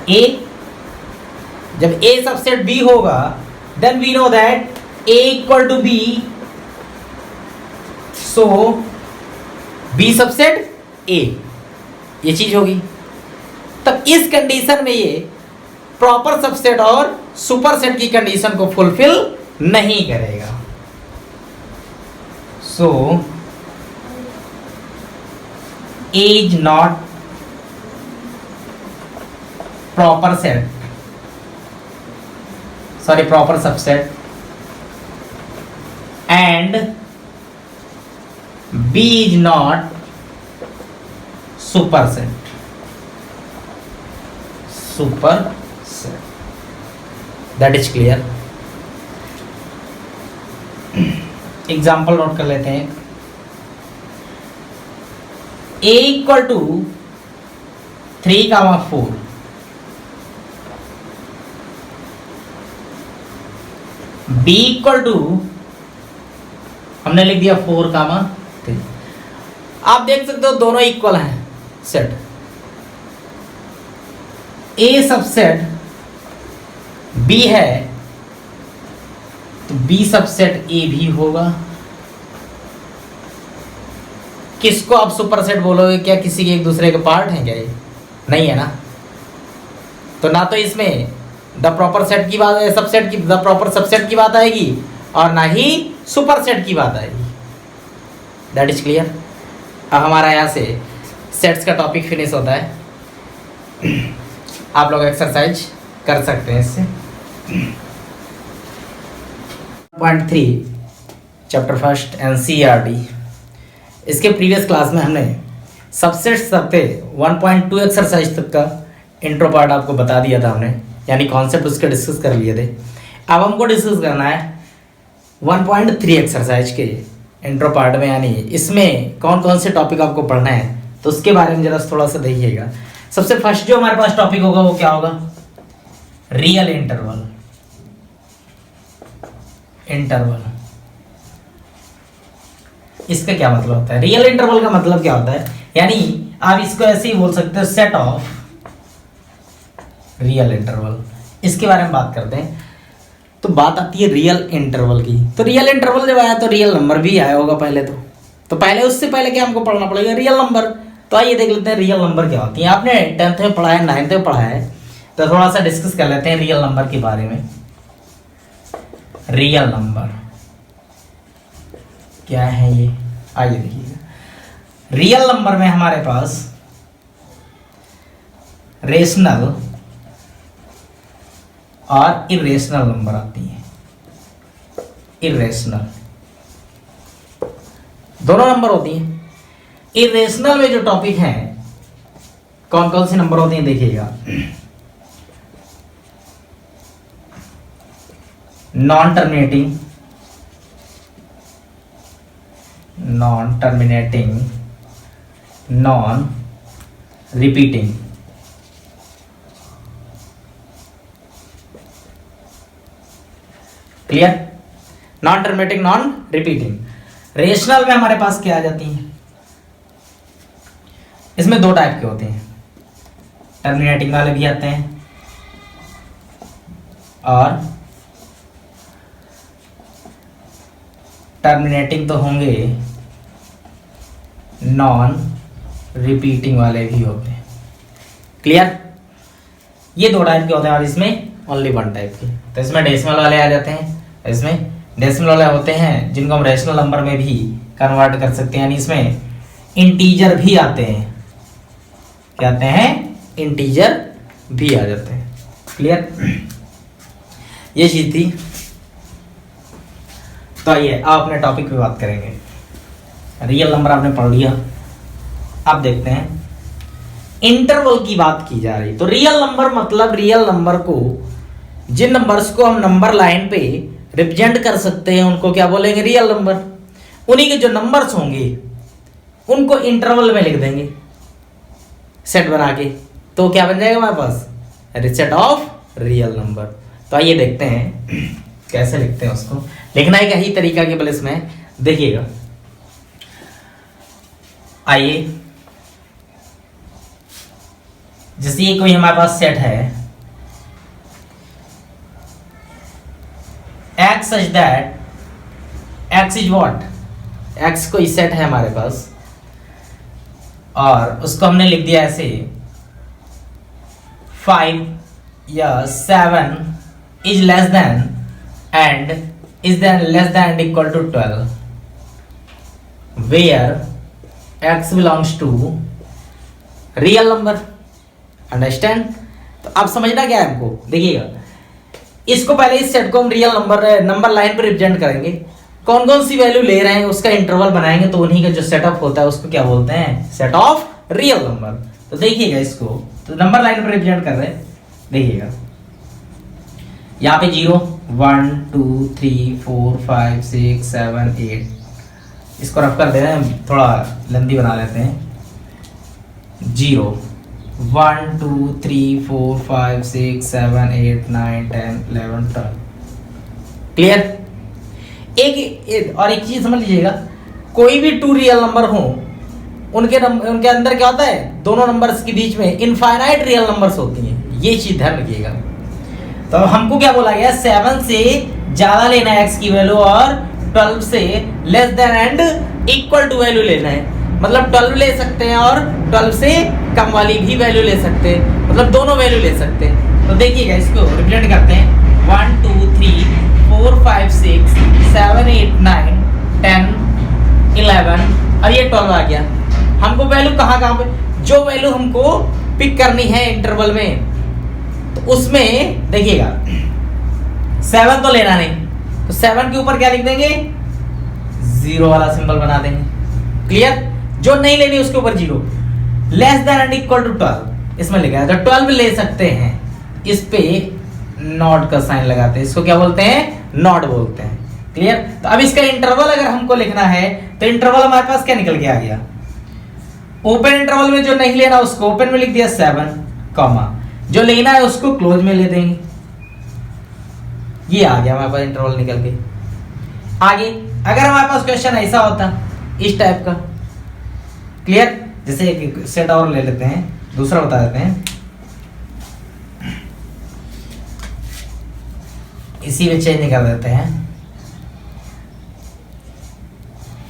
A, जब A सबसेट B होगा then we know that A equal to B so B subset A, ये चीज होगी। तब इस कंडीशन में ये प्रॉपर सबसेट और सुपरसेट की कंडीशन को फुलफिल नहीं करेगा। So A is not proper set, sorry proper subset, and B is not superset, that is clear. Example note कर लेते हैं। a equal to 3,4, b equal to हमने लिख दिया 4,3। आप देख सकते हो दोनों इक्वल हैं सेट। a सबसेट b है तो b सबसेट a भी होगा। किसको आप सुपरसेट बोलोगे? क्या किसी के एक दूसरे के पार्ट हैं क्या? ये नहीं है ना। तो ना तो इसमें द प्रॉपर सेट की बात है, सबसेट की, द प्रॉपर सबसेट की बात आएगी और ना ही सुपरसेट की बात आएगी। That is clear. अब हमारा यहाँ से सेट्स का टॉपिक फिनिश होता है। आप लोग एक्सरसाइज कर सकते हैं इससे। 1.3 चैप्टर फर्स्ट एनसीईआरटी। इसके प्रीवियस क्लास में हमने सबसेट्स तक थे 1.2 एक्सरसाइज तक का इंट्रो पार्ट आपको बता दिया था हमने, यानी कॉन्सेप्ट उसके डिस्कस कर लिए थे। अब हमको डिस्कस करना है 1.3 एक्सरसाइज के इंट्रो पार्ट में, यानी इसमें कौन कौन से टॉपिक आपको पढ़ना है, तो उसके बारे में जरा थोड़ा सा देखिएगा। सबसे फर्स्ट जो हमारे पास टॉपिक होगा वो क्या होगा? Real interval. इसका क्या मतलब होता है? रियल इंटरवल का मतलब क्या होता है? यानी आप इसको ऐसे ही बोल सकते हो, सेट ऑफ रियल इंटरवल। इसके बारे में बात करते हैं। तो बात आती है रियल इंटरवल की। तो रियल इंटरवल जब आया तो रियल नंबर भी आया होगा पहले। तो पहले उससे पहले क्या हमको पढ़ना पड़ेगा? Real number. तो आइए देख लेते हैं रियल नंबर क्या होती है। आपने 10th में पढ़ा है, 9th में पढ़ा है, तो थोड़ा सा डिस्कस कर लेते हैं रियल नंबर के बारे में। रियल नंबर क्या है ये? आइए देखिएगा। रियल नंबर में हमारे पास रेशनल और इरेशनल नंबर आती है। इरेशनल दोनों नंबर होती हैं। इरेशनल में जो टॉपिक हैं, कौन कौन से नंबर होते हैं देखिएगा। Non terminating, non repeating, clear? Non terminating, non repeating. Rational में हमारे पास क्या आ जाती है? इसमें दो टाइप के होते हैं, टर्मिनेटिंग वाले भी आते हैं और टर्मिनेटिंग तो होंगे, नॉन रिपीटिंग वाले भी होते हैं। क्लियर? ये दो टाइप के होते हैं और इसमें ओनली वन टाइप के। तो इसमें डेसिमल वाले आ जाते हैं, इसमें डेसिमल वाले होते हैं जिनको हम रेशनल नंबर में भी कन्वर्ट कर सकते हैं, यानी इसमें इंटीजर भी आते हैं। क्या आते हैं? इंटीजर भी आ जाते हैं। क्लियर? ये चीज थी। तो आइए आप अपने टॉपिक पे बात करेंगे। रियल नंबर आपने पढ़ लिया। अब देखते हैं इंटरवल की बात की जा रही। तो रियल नंबर मतलब रियल नंबर को, जिन नंबर्स को हम नंबर लाइन पे रिप्रेजेंट कर सकते हैं उनको क्या बोलेंगे? Real number. उन्हीं के जो नंबर्स होंगे उनको इंटरवल में लिख देंगे सेट बना के। तो क्या बन जाएगा हमारे पास? Set of real number. तो आइए देखते हैं कैसे लिखते हैं उसको। लिखना एक ही तरीका केवल इसमें देखिएगा। आइए, जैसे ये कोई हमारे पास सेट है x such that x is what? X कोई सेट है हमारे पास और उसको हमने लिख दिया ऐसे 5 या 7 is less than and is then less than and equal to 12 where x belongs to real number. Understand? तो अब समझना क्या है हमको, देखिएगा इसको पहले इस सेट को हम रियल नंबर लाइन पर रिप्रेजेंट करेंगे। कौन कौन सी वैल्यू ले रहे हैं उसका इंटरवल बनाएंगे तो उन्हीं का जो सेटअप होता है उसको क्या बोलते हैं, सेट ऑफ रियल नंबर। तो देखिएगा इसको, तो नंबर लाइन पर रिप्रेजेंट कर रहे हैं, देखिएगा यहाँ पे 0 1 2 3 4 5 6 7 8 इसको रफ कर दे रहे हैं, थोड़ा लंबी बना लेते हैं। 0 1 2 3 4 5 6 7 8 9 10 11 12 क्लियर? एक चीज समझ लीजिएगा, कोई भी टू रियल नंबर हो उनके अंदर क्या होता है, दोनों नंबर्स के बीच में इनफाइनाइट रियल नंबर्स होती हैं, ये चीज ध्यान रखिएगा। तो हमको क्या बोला गया, 7 से ज्यादा लेना है x की वैल्यू और 12 से less than and equal to value लेना है। मतलब 12 ले सकते हैं और 12 से कम वाली भी वैल्यू ले सकते हैं, मतलब दोनों वैल्यू ले सकते हैं। तो देखिएगा इसको रिप्रेजेंट करते हैं 1 2 3 4 5 6 7 8 9 10 11 और ये 12 आ गया। हमको वैल्यू कहाँ पे, जो वैल्यू हमको पिक करनी है इंटरवल में, तो उसमें देखिएगा 7 तो लेना नहीं, तो 7 के ऊपर क्या लिख देंगे, 0 वाला सिंबल बना देंगे। क्लियर? जो नहीं लेनी उसके ऊपर 0, less than and equal to 12 इसमें लिखा है, तो 12 ले सकते हैं, इस पे नॉट का साइन लगाते हैं, इसको क्या बोलते हैं, नॉट बोलते हैं। क्लियर? तो अब इसका इंटरवल अगर हमको लिखना है तो इंटरवल हमारे पास क्या निकल के आ गया, ओपन इंटरवल में जो नहीं लेना उसको ओपन में लिख दिया 7 कॉमा, जो लेना है उसको क्लोज में ले देंगे। ये आ गया हमारे पास इंटरवल निकल के। आगे अगर हमारे पास क्वेश्चन ऐसा होता इस टाइप का, क्लियर? जैसे एक सेट और ले लेते हैं, दूसरा बता देते हैं, इसी में चेंज कर देते हैं।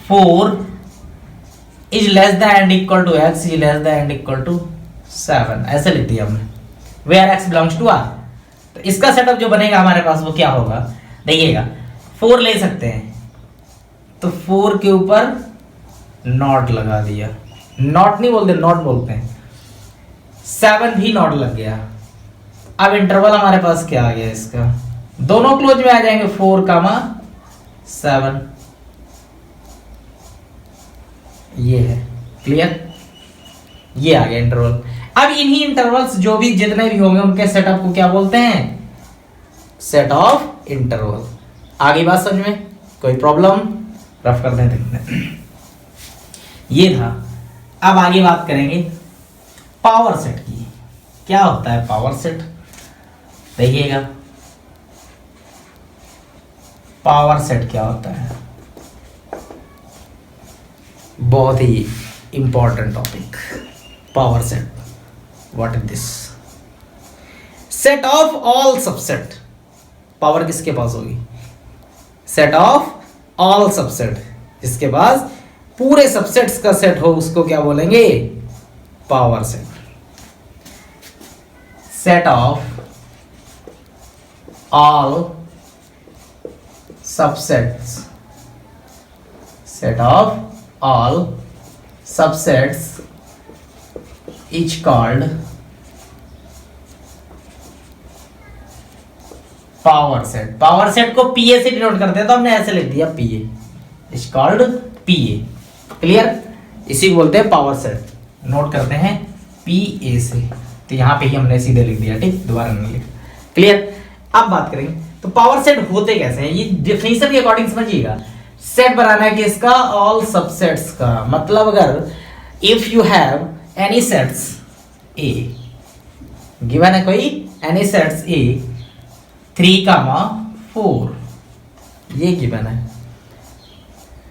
4 is less than and equal to x is less than and equal to 7 ऐसे लिख दिया हमने, where x belongs to R. तो इसका सेटअप जो बनेगा हमारे पास वो क्या होगा, देखिएगा 4 ले सकते हैं, तो 4 के ऊपर नॉट लगा दिया, नॉट नहीं बोलते नॉट बोलते हैं, 7 भी नॉट लग गया। अब इंटरवल हमारे पास क्या आ गया, इसका दोनों क्लोज में आ जाएंगे, 4 कामा 7 ये है। क्लियर? ये आ गया इंटरवल। अब इन्हीं इंटरवल्स जो भी जितने भी होंगे उनके सेटअप को क्या बोलते हैं, सेट ऑफ इंटरवल। आगे बात समझ में, कोई प्रॉब्लम? रफ कर दें। ये था। अब आगे बात करेंगे पावर सेट की। क्या होता है पावर सेट, देखिएगा पावर सेट क्या होता है, बहुत ही important topic. Power set, what is this? Set of all subset. Power किसके पास होगी, सेट ऑफ ऑल सबसेट, जिसके पास पूरे सबसेट्स का सेट हो उसको क्या बोलेंगे, power set. Set of all subsets, set of all subsets is called power set. Power set को पीए से डिनोट करते हैं, तो हमने ऐसे लिख दिया पीए, इज कॉल्ड पीए। क्लियर? इसी को बोलते हैं पावर सेट, नोट करते हैं पीए से, तो यहां पे ही हमने सीधे लिख दिया, ठीक, दोबारा नहीं लिखा। क्लियर? अब बात करेंगे तो पावर सेट होते कैसे हैं, ये डेफिनेशन के अकॉर्डिंग समझिएगा। सेट बनाना है कि इसका ऑल सबसेट्स का मतलब, अगर if you have any sets A, given है कोई एनी सेट्स ए 3, 4, ये गिवन है,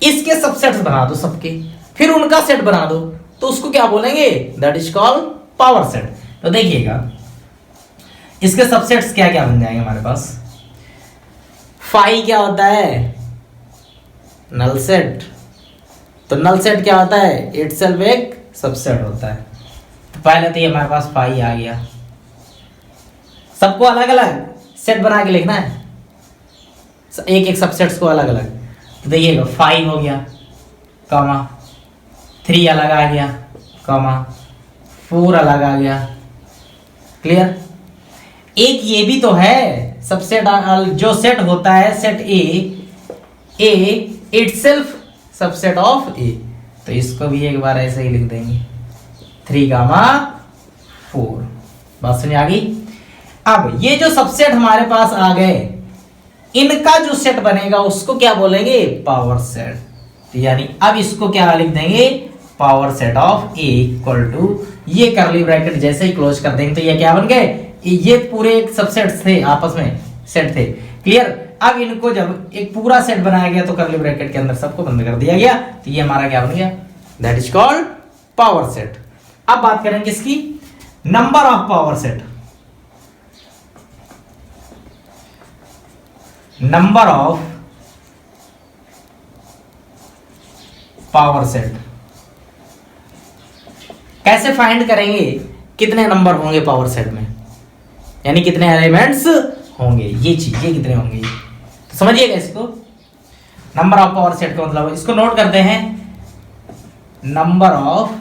इसके सबसेट्स बना दो सबके, फिर उनका सेट बना दो, तो उसको क्या बोलेंगे, that is called power set. तो देखिएगा इसके सबसेट्स क्या क्या बन जाएंगे हमारे पास। फाई क्या होता है, नल सेट, तो नल सेट क्या होता है, इटसेल्फ एक सबसेट होता है। तो पहले तो ये हमारे पास फाई आ गया, सबको अलग अलग सेट बना के लिखना है, एक एक सबसेट्स को अलग अलग। तो देखिएगा 5 हो गया, कॉमा 3 अलग आ गया, कॉमा 4 अलग आ गया। क्लियर। एक ये भी तो है सबसेट, जो सेट होता है set A itself subset of A. तो इसको भी एक बार ऐसे ही लिख देंगे 3, 4। बात समझ आ गई। अब ये जो सबसेट हमारे पास आ गए, इनका जो सेट बनेगा उसको क्या बोलेंगे, पावर सेट। तो यानी अब इसको क्या लिख देंगे, power set of A equal to, ये करली ब्रैकेट जैसे ही क्लोज कर देंगे तो ये क्या बन गए, ये पूरे एक सबसेट थे, आपस में सेट थे। क्लियर। अब इनको जब एक पूरा सेट बनाया गया तो करली ब्रैकेट के अंदर सबको बंद कर दिया गया, तो ये हमारा क्या बन गया, that is called power set. अब बात करेंगे इसकी number of power set. Number of power set कैसे फाइंड करेंगे, कितने नंबर होंगे पावर सेट में, यानी कितने एलिमेंट्स होंगे, ये चीज, ये कितने होंगे, तो समझिएगा इसको। नंबर ऑफ पावर सेट का मतलब, इसको नोट करते हैं, नंबर ऑफ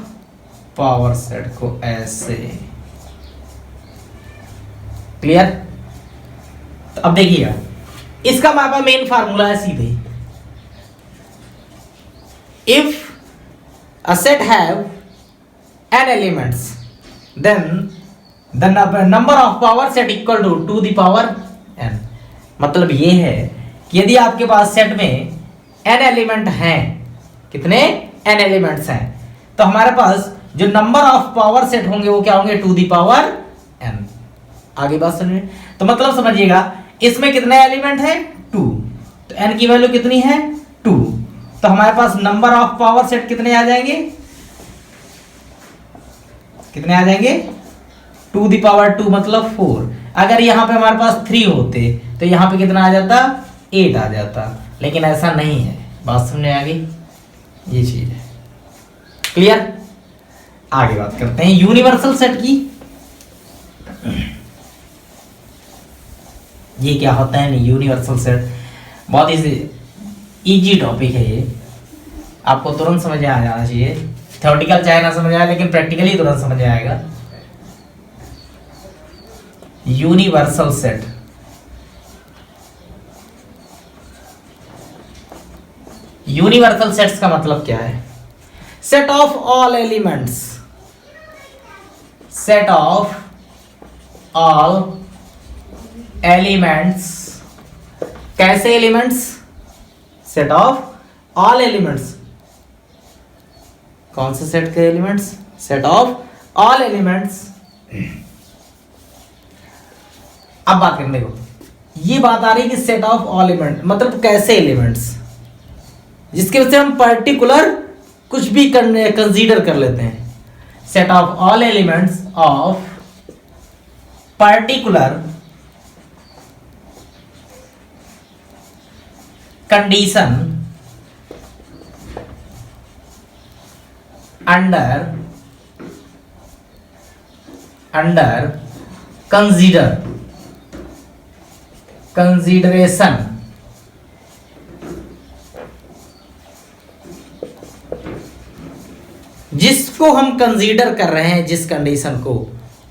पावर सेट को ऐसे। क्लियर। तो अब देखिएगा, इसका हमारा मेन फार्मूला है सीधे, if a set have n elements then the number of power set equal to the power n। मतलब ये है कि यदि आपके पास सेट में n एलिमेंट हैं, कितने n एलिमेंट्स हैं, तो हमारे पास जो नंबर ऑफ पावर सेट होंगे वो क्या होंगे, टू दी पावर n। आगे बात सुनिए। तो मतलब समझिएगा, इसमें कितने एलिमेंट है, 2, तो n की वैल्यू कितनी है, 2। तो हमारे पास नंबर ऑफ पावर सेट कितने आ जाएंगे, कितने आ जाएंगे, टू दी पावर 2 मतलब 4। अगर यहां पे हमारे पास 3 होते तो यहां पे कितना आ जाता, 8 आ जाता, लेकिन ऐसा नहीं है। बात समझने आ गई, ये चीज है। क्लियर। आगे बात करते हैं यूनिवर्सल सेट की। ये क्या होता है, नहीं यूनिवर्सल सेट बहुत इजी टॉपिक है, ये आपको तुरंत समझ आ जाना चाहिए। थ्योरेटिकल चाहे ना समझ आए, लेकिन प्रैक्टिकली तुरंत समझ आएगा। यूनिवर्सल सेट, यूनिवर्सल सेट्स का मतलब क्या है, set of all elements, set of all elements. कैसे elements, set of all elements. कौन से सेट के elements, set of all elements. अब बात करें, देखो ये बात आ रही है कि सेट ऑफ ऑल एलिमेंट मतलब कैसे एलिमेंट्स, जिसके वजह से हम पर्टिकुलर कुछ भी कंसीडर कर लेते हैं। Set of all elements of particular condition under consideration। जिसको हम कंसीडर कर रहे हैं, जिस कंडीशन को,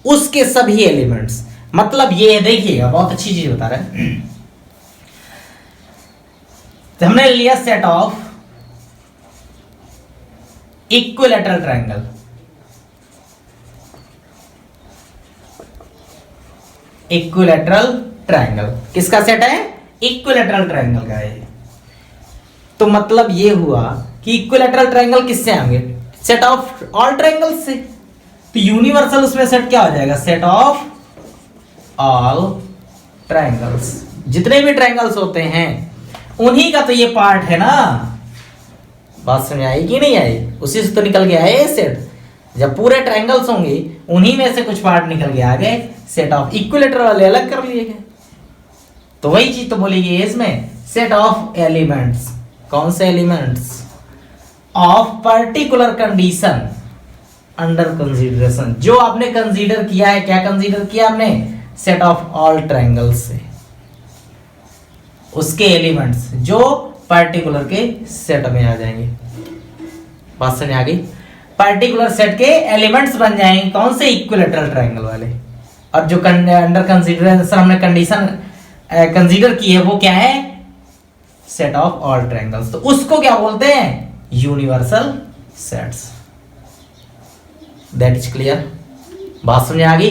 उसके सभी एलिमेंट्स। मतलब ये देखिएगा, बहुत अच्छी चीज बता रहे हैं। तो हमने लिया set of equilateral triangle. Equilateral triangle किसका सेट है, इक्विलैटरल ट्रायंगल का है। तो मतलब ये हुआ कि इक्विलैटरल ट्रायंगल किससे आएंगे, सेट ऑफ ऑल ट्रायंगल्स से। तो यूनिवर्सल उसमें सेट क्या हो जाएगा, सेट ऑफ ऑल ट्रायंगल्स। जितने भी ट्रायंगल्स होते हैं उन्हीं का तो ये पार्ट है ना। बात समझ आई कि नहीं आई, उसी से तो निकल के आए सेट। जब पूरे ट्रायंगल्स होंगे उन्हीं में से कुछ पार्ट निकल के आ गए, सेट ऑफ इक्विलैटरल वाले अलग कर लिए गए। तो वही चीज तो बोली गई है इसमें, सेट ऑफ एलिमेंट्स। कौन से elements, of particular condition under consideration, जो आपने कंसीडर किया है, क्या कंसीडर किया आपने, सेट ऑफ ऑल ट्रायंगल्स से उसके एलिमेंट्स जो पर्टिकुलर के सेट में आ जाएंगे। बात समझ आ गई? पर्टिकुलर सेट के एलिमेंट्स बन जाएंगे कौन से, इक्विलैटरल ट्रायंगल वाले। और जो अंडर कंसीडरेशन हमने कंडीशन कंसीडर की है वो क्या है, सेट ऑफ ऑल ट्रायंगल्स। तो उसको क्या बोलते हैं, universal sets. That is clear? बात समझ आ गई?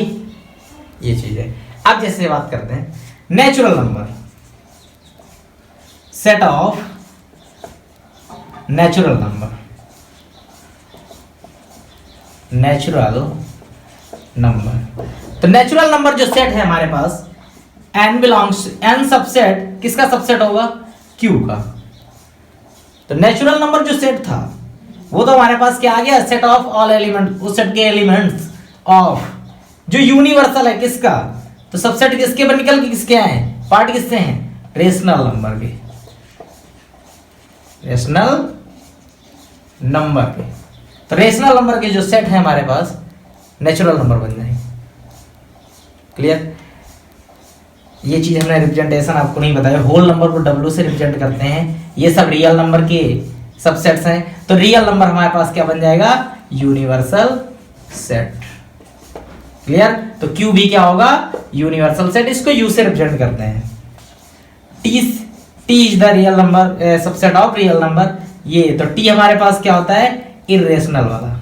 ये चीज है। अब जैसे बात करते हैं natural number, set of natural number, natural number. तो नेचुरल नंबर जो सेट है हमारे पास, n बिलोंग्स, n सबसेट किसका सबसेट होगा, q का। तो नेचुरल नंबर जो सेट था वो तो हमारे पास क्या आ गया, सेट ऑफ ऑल एलिमेंट, उस सेट के एलिमेंट्स ऑफ जो यूनिवर्सल है किसका, तो सबसेट किसके पर निकल के किसके आए, पार्ट किससे हैं, रेशनल नंबर के, रेशनल नंबर के। तो रेशनल नंबर के जो सेट है हमारे पास नेचुरल नंबर बन जाएंगे। क्लियर? ये चीज हमने रिप्रेजेंटेशन आपको नहीं बताया, होल नंबर को W से रिप्रेजेंट करते हैं, ये सब रियल नंबर के सबसेट्स हैं। तो रियल नंबर हमारे पास क्या बन जाएगा, यूनिवर्सल सेट। क्लियर? तो Q भी क्या होगा, यूनिवर्सल सेट, इसको U से रिप्रेजेंट करते हैं। T is the real number, subset of real number. ये तो T हमारे पास क्या होता है, इर्रेशनल वाला।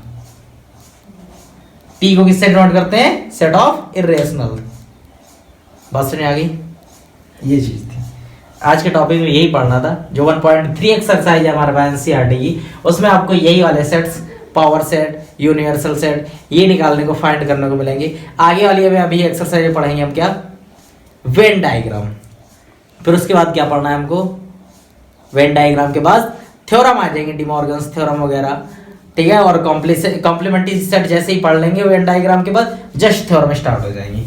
T को किससे डिनोट करते हैं, सेट ऑफ इर्रेशनल। बात समझ आ गई? ये चीज थी आज के टॉपिक में, यही पढ़ना था। जो 1.3 एक्सरसाइज है हमारे पास एनसीईआरटी की, उसमें आपको यही वाले sets, power set, universal set, ये निकालने को, फाइंड करने को मिलेंगे। आगे वाली में अभी एक्सरसाइज पढ़ेंगे हम क्या, वेन डायग्राम। फिर उसके बाद क्या पढ़ना है हमको, वेन डायग्राम के बाद थ्योरम आ जाएंगे, डिमॉर्गन्स थ्योरम वगैरह, ठीक है। और कॉम्प्लीमेंट्री सेट जैसे ही पढ़ लेंगे वेन डायग्राम के बाद, जस्ट थ्योरम स्टार्ट हो जाएंगी।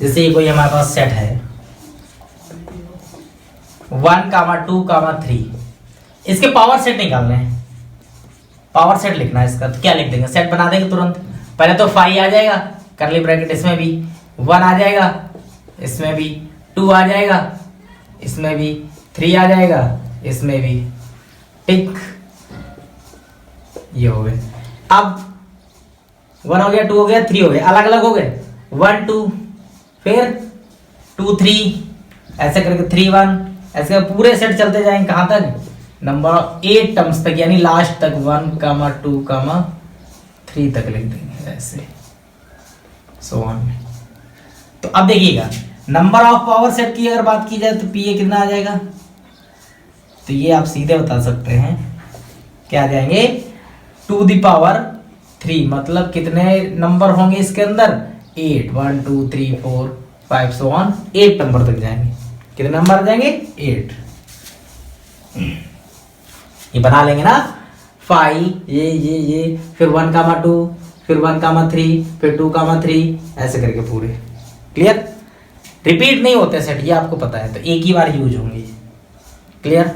जैसे ये कोई हमारे पास सेट है 1, 2, 3, इसके पावर सेट निकालने हैं, पावर सेट लिखना है इसका। तो क्या लिख देंगे, सेट बना देंगे तुरंत। पहले तो 5 आ जाएगा, करली ब्रैकेट, इसमें भी 1 आ जाएगा, इसमें भी 2 आ जाएगा, इसमें भी 3 आ जाएगा, इसमें भी टिक, ये हो गए। अब 1 हो गया, 2 हो गया, 3 हो गया, अलग अलग हो गए, 1 2 फिर 2 3, ऐसे करके 3 1, ऐसे पूरे सेट चलते जाएंगे कहां तक, नंबर 8 टर्म्स तक, यानी लास्ट तक 1, 2, 3 तक लिख देंगे, ऐसे सो ऑन। तो अब देखिएगा नंबर ऑफ पावर सेट की अगर बात की जाए तो पी ए कितना आ जाएगा, तो ये आप सीधे बता सकते हैं, क्या आ जाएंगे, 2 द पावर 3, मतलब कितने नंबर होंगे इसके अंदर, 8, 1 2 3 4 5 सो ऑन, 8 नंबर तक जाएंगे। कितने नंबर आ जाएंगे, 8। ये बना लेंगे ना, 5 ये फिर 1 2, फिर 1 3, फिर 2 3, ऐसे करके पूरे। क्लियर? रिपीट नहीं होते सेट, ये आपको पता है, तो एक ही बार यूज होंगे। क्लियर?